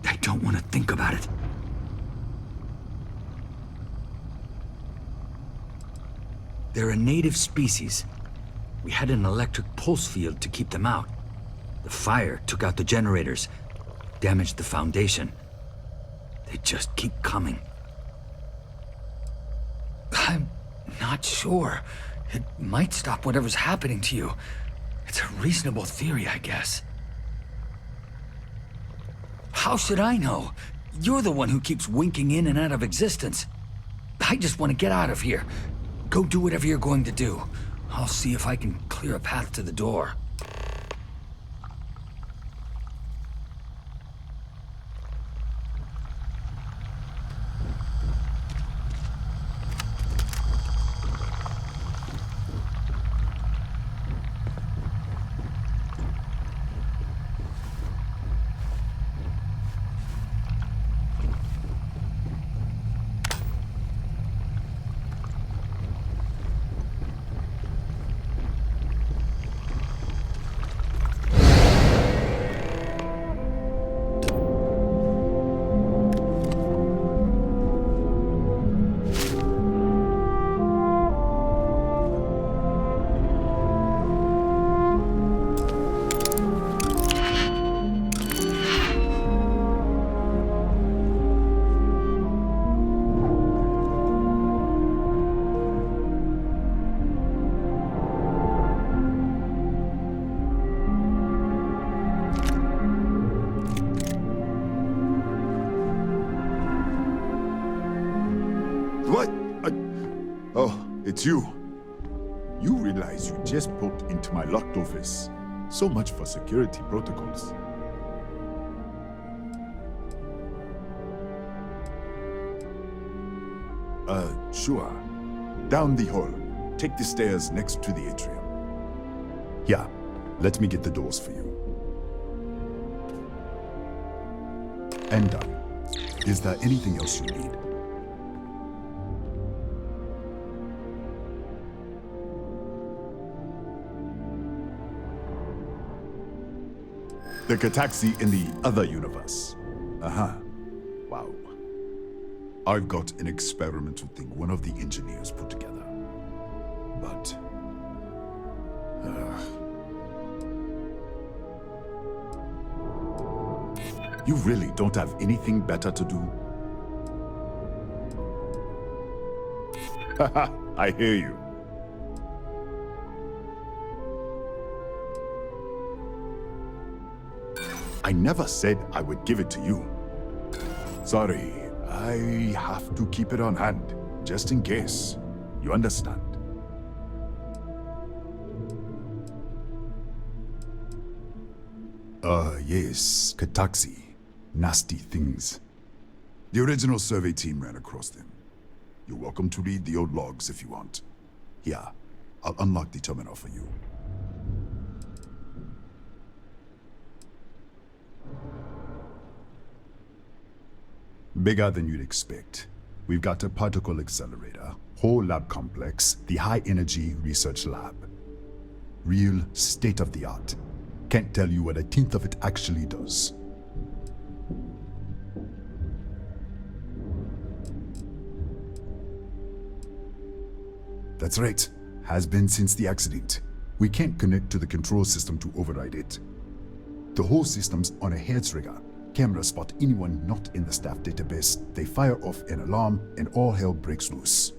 I don't want to think about it. They're a native species. We had an electric pulse field to keep them out. The fire took out the generators, damaged the foundation. They just keep coming. I'm not sure. It might stop whatever's happening to you. It's a reasonable theory, I guess. How should I know? You're the one who keeps winking in and out of existence. I just want to get out of here. Go do whatever you're going to do. I'll see if I can clear a path to the door. It's you. You realize you just poked into my locked office. So much for security protocols. Sure. Down the hall. Take the stairs next to the atrium. Yeah, let me get the doors for you. And done. Is there anything else you need? The Kataxi in the other universe. Wow. I've got an experimental thing one of the engineers put together. But... you really don't have anything better to do? Haha, I hear you. I never said I would give it to you. Sorry, I have to keep it on hand, just in case. You understand? Yes, Kataxi. Nasty things. The original survey team ran across them. You're welcome to read the old logs if you want. Here, I'll unlock the terminal for you. Bigger than you'd expect. We've got a particle accelerator, whole lab complex, the high-energy research lab. Real state-of-the-art. Can't tell you what a tenth of it actually does. That's right. Has been since the accident. We can't connect to the control system to override it. The whole system's on a hair trigger. Cameras spot anyone not in the staff database. They fire off an alarm and all hell breaks loose.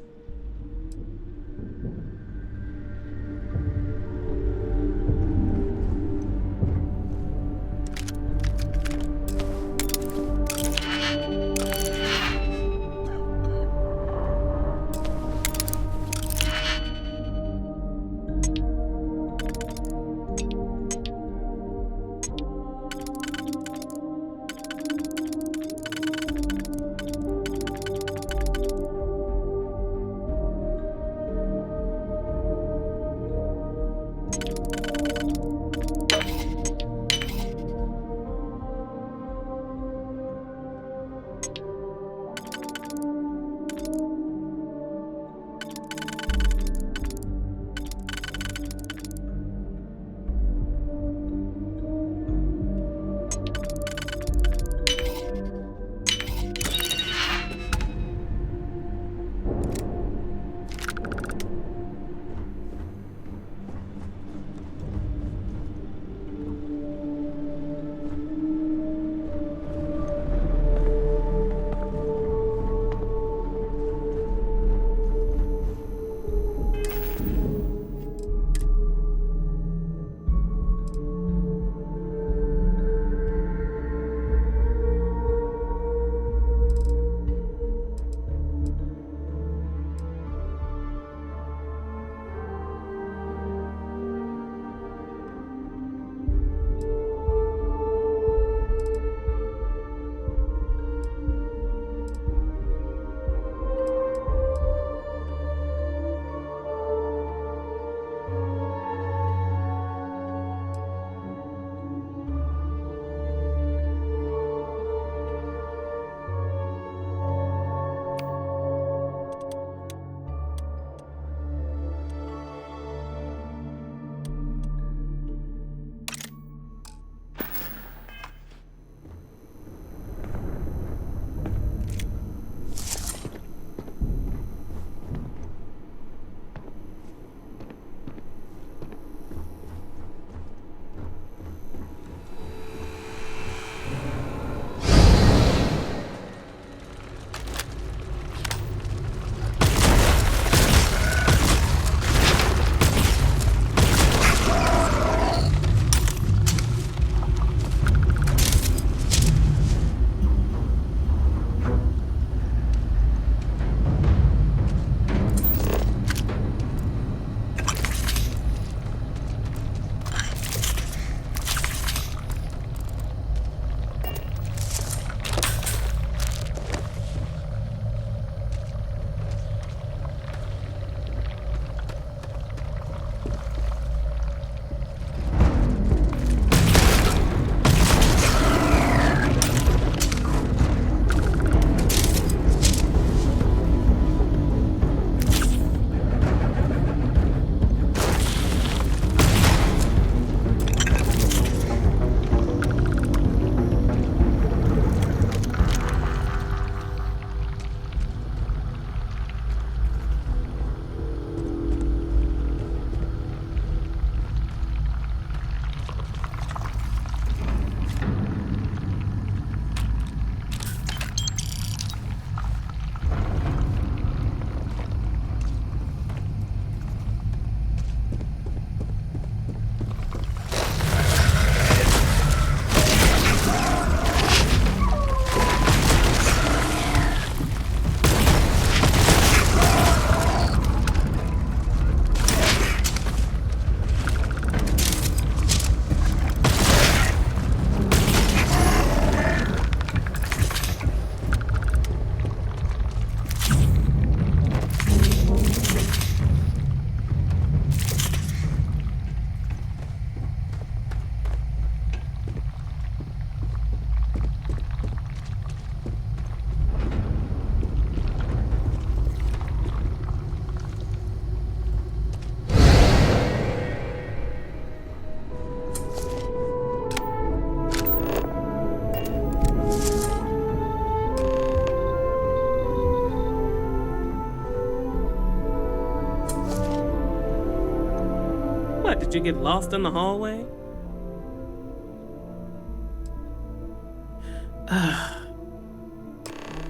What, did you get lost in the hallway?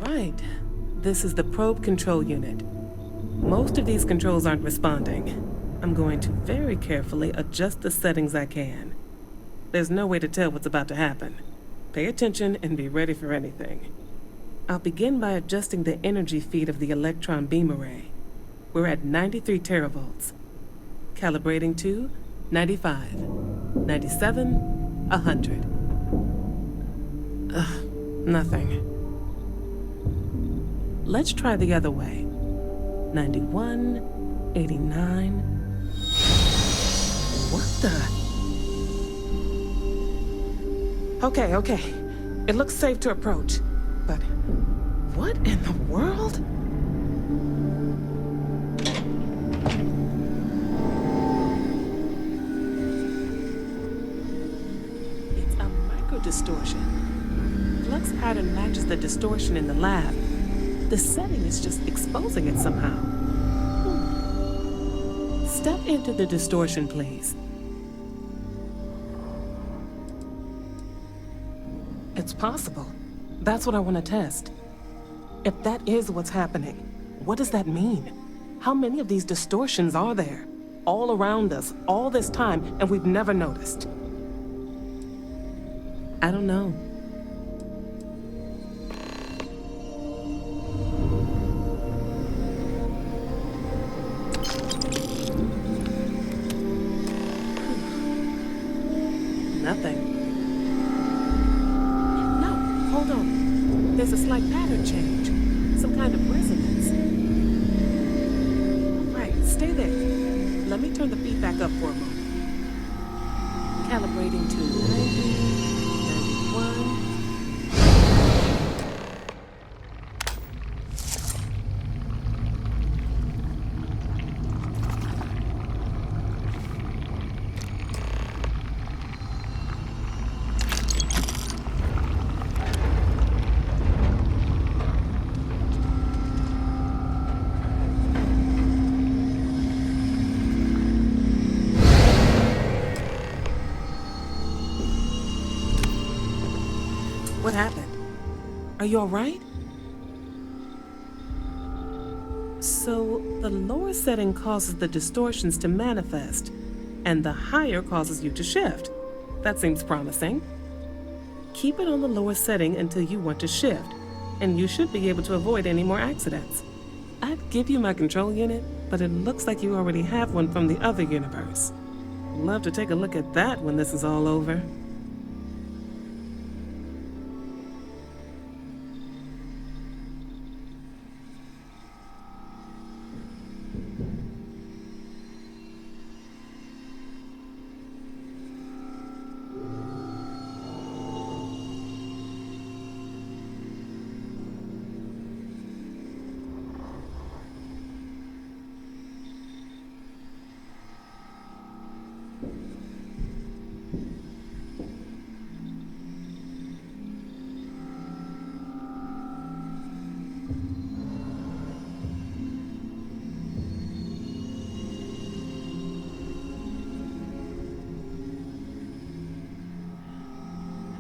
Right. This is the probe control unit. Most of these controls aren't responding. I'm going to very carefully adjust the settings I can. There's no way to tell what's about to happen. Pay attention and be ready for anything. I'll begin by adjusting the energy feed of the electron beam array. We're at 93 teravolts. Calibrating to 95, 97, 100. Nothing. Let's try the other way. 91, 89. What the? Okay. It looks safe to approach. But what in the world? It's a microdistortion. Flux pattern matches the distortion in the lab. The setting is just exposing it somehow. Step into the distortion, please. It's possible. That's what I want to test. If that is what's happening, what does that mean? How many of these distortions are there? All around us, all this time, and we've never noticed. I don't know. Nothing. No, hold on. There's a slight pattern change. Some kind of resonance. Right, stay there. Let me turn the feedback up for a moment. Calibrating to 90, 91. What happened? Are you all right? So, the lower setting causes the distortions to manifest, and the higher causes you to shift. That seems promising. Keep it on the lower setting until you want to shift, and you should be able to avoid any more accidents. I'd give you my control unit, but it looks like you already have one from the other universe. Love to take a look at that when this is all over.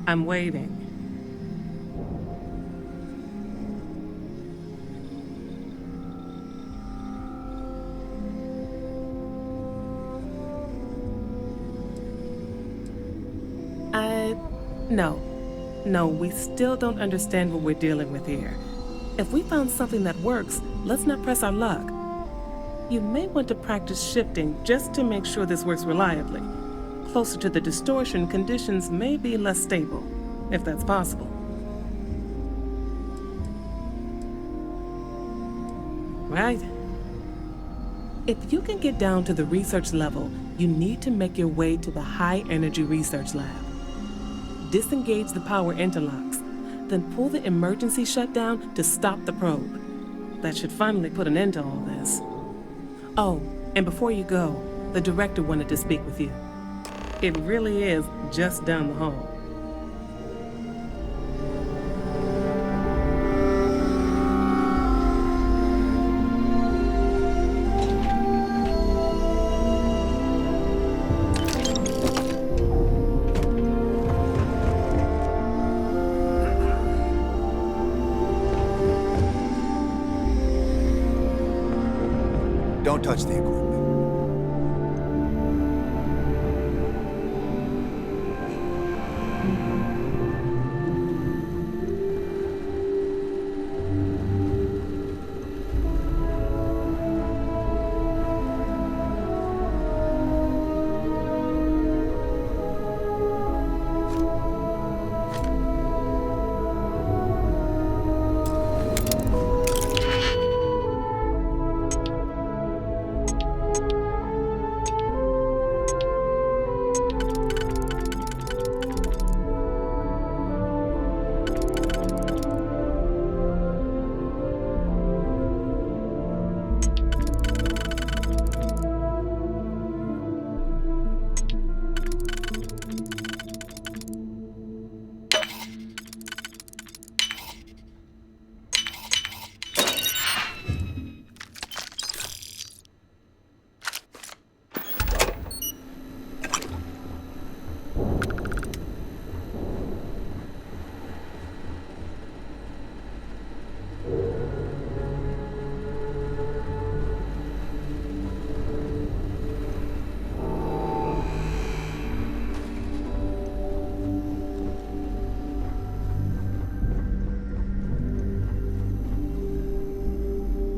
I'm waiting. No, we still don't understand what we're dealing with here. If we found something that works, let's not press our luck. You may want to practice shifting just to make sure this works reliably. Closer to the distortion, conditions may be less stable, if that's possible. Right? If you can get down to the research level, you need to make your way to the high energy research lab. Disengage the power interlocks, then pull the emergency shutdown to stop the probe. That should finally put an end to all this. Oh, and before you go, the director wanted to speak with you. It really is just down the hall. Don't touch the equipment.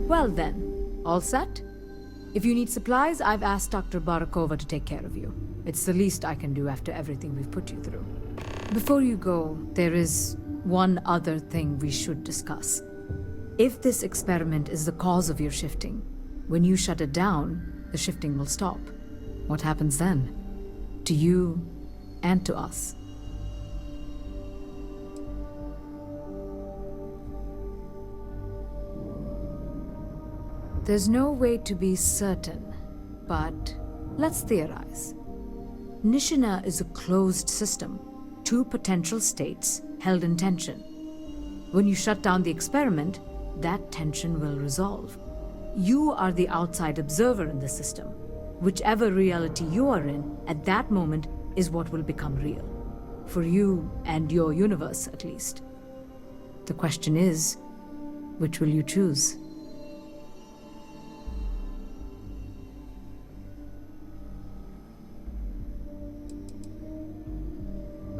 Well then, all set? If you need supplies, I've asked Dr. Barakova to take care of you. It's the least I can do after everything we've put you through. Before you go, there is one other thing we should discuss. If this experiment is the cause of your shifting, when you shut it down, the shifting will stop. What happens then? To you and to us. There's no way to be certain, but let's theorize. Nishina is a closed system, two potential states held in tension. When you shut down the experiment, that tension will resolve. You are the outside observer in the system. Whichever reality you are in at that moment is what will become real. For you and your universe, at least. The question is, which will you choose?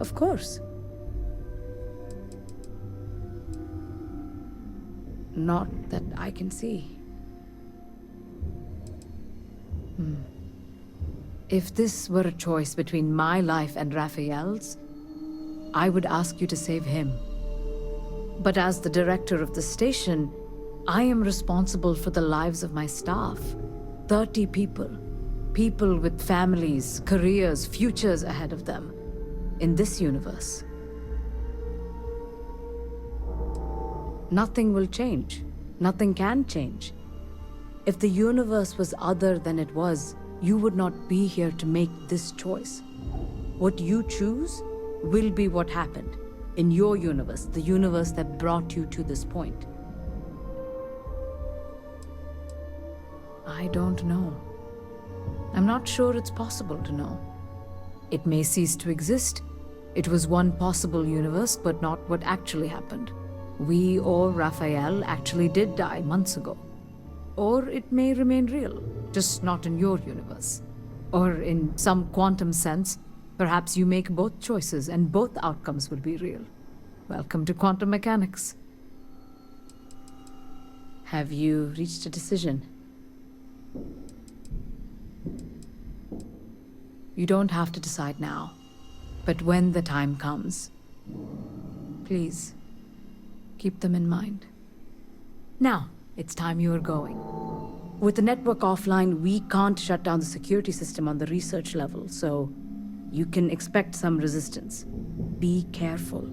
Of course. Not that I can see. If this were a choice between my life and Raphael's, I would ask you to save him. But as the director of the station, I am responsible for the lives of my staff. 30 people. People with families, careers, futures ahead of them. In this universe. Nothing will change. Nothing can change. If the universe was other than it was, you would not be here to make this choice. What you choose will be what happened in your universe, the universe that brought you to this point. I don't know. I'm not sure it's possible to know. It may cease to exist. It was one possible universe, but not what actually happened. We or Raphael actually did die months ago. Or it may remain real, just not in your universe. Or in some quantum sense, perhaps you make both choices and both outcomes will be real. Welcome to quantum mechanics. Have you reached a decision? You don't have to decide now, but when the time comes, please, keep them in mind. Now, it's time you are going. With the network offline, we can't shut down the security system on the research level, so you can expect some resistance. Be careful.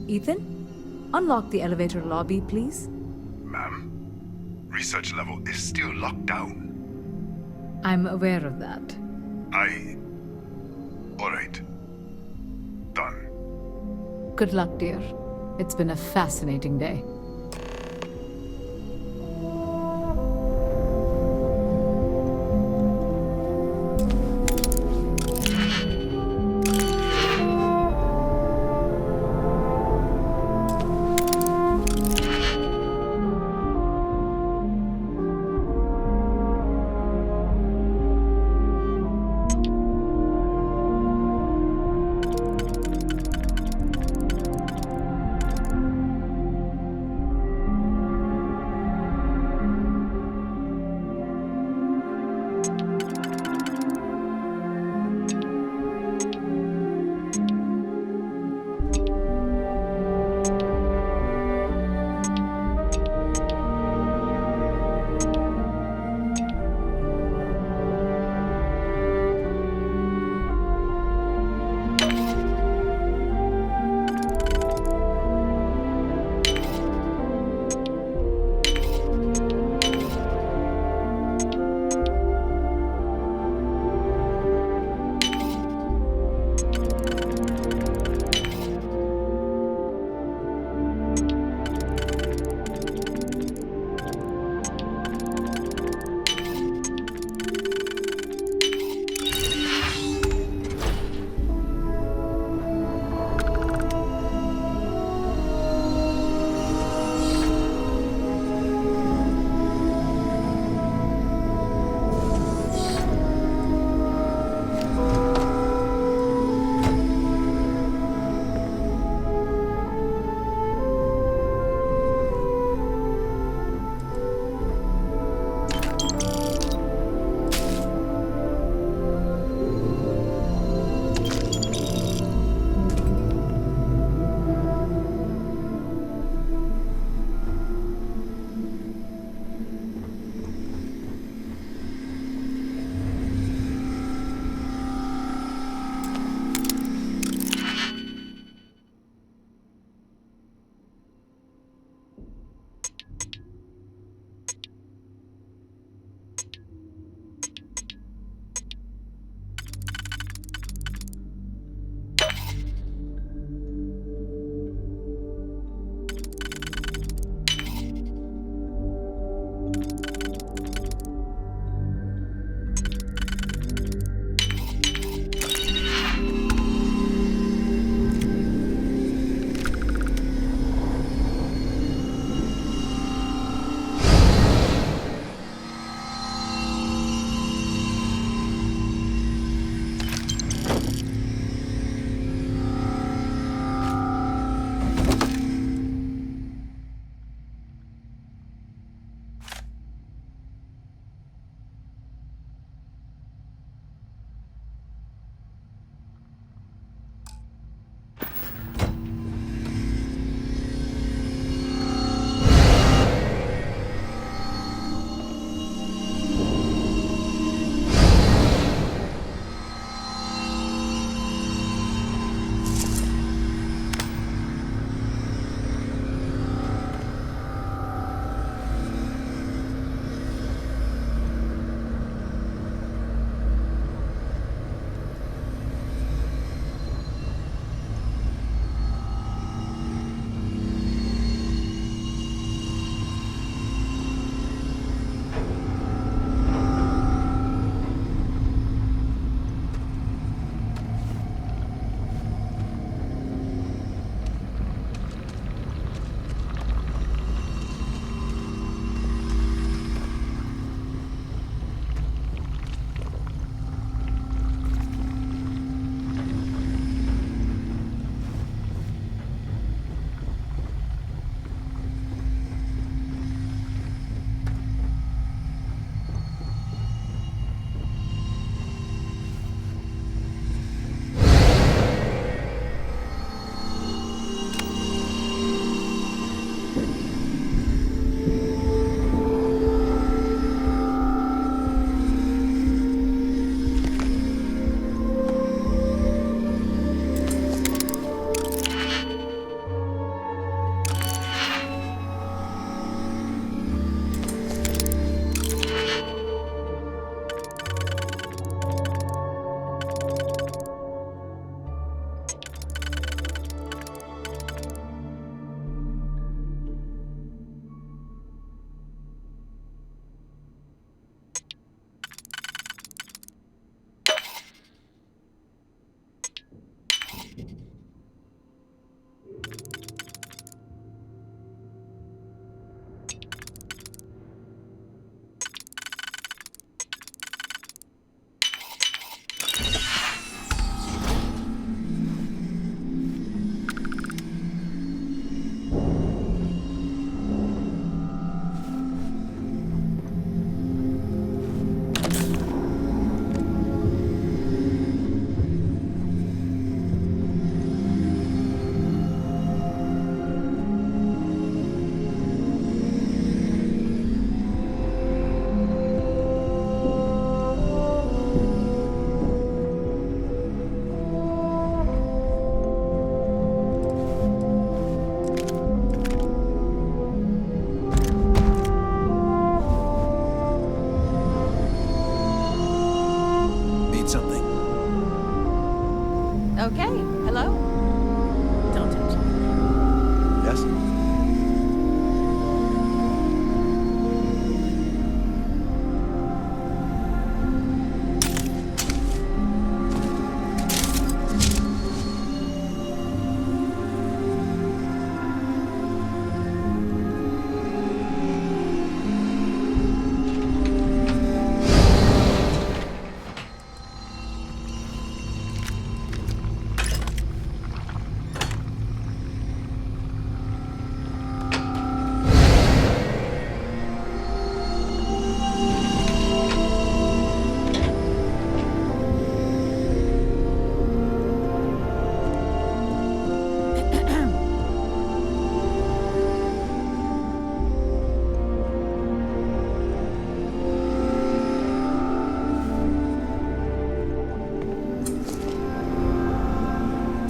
Ethan, unlock the elevator lobby, please. Ma'am, research level is still locked down. I'm aware of that. All right. Done. Good luck, dear. It's been a fascinating day.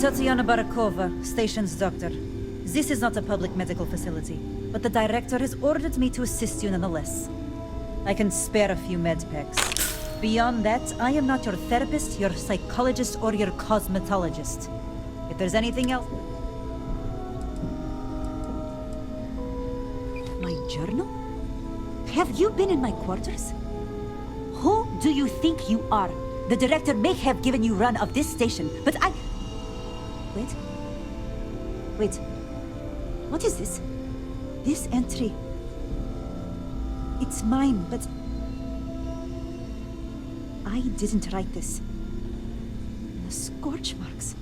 Tatiana Barakova, station's doctor. This is not a public medical facility, but the director has ordered me to assist you nonetheless. I can spare a few med packs. Beyond that, I am not your therapist, your psychologist, or your cosmetologist. If there's anything else... My journal? Have you been in my quarters? Who do you think you are? The director may have given you run of this station, but I... Wait. What is this? This entry... It's mine, but... I didn't write this. The scorch marks.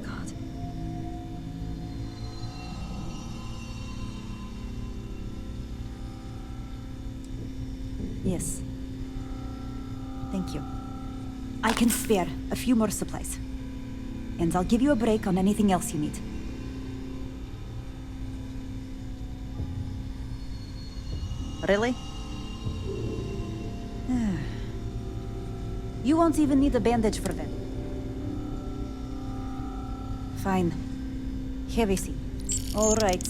God. Yes. Thank you. I can spare a few more supplies. And I'll give you a break on anything else you need. Really? You won't even need a bandage for that. Fine. Have a seat. All right.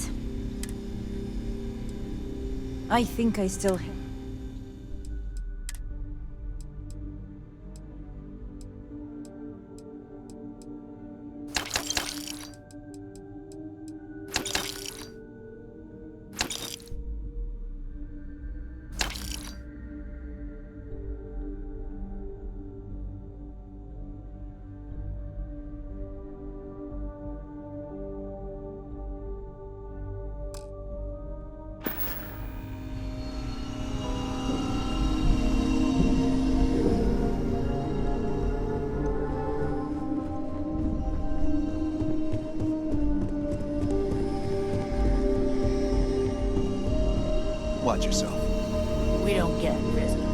I think I still have... Watch yourself. We don't get prisoners.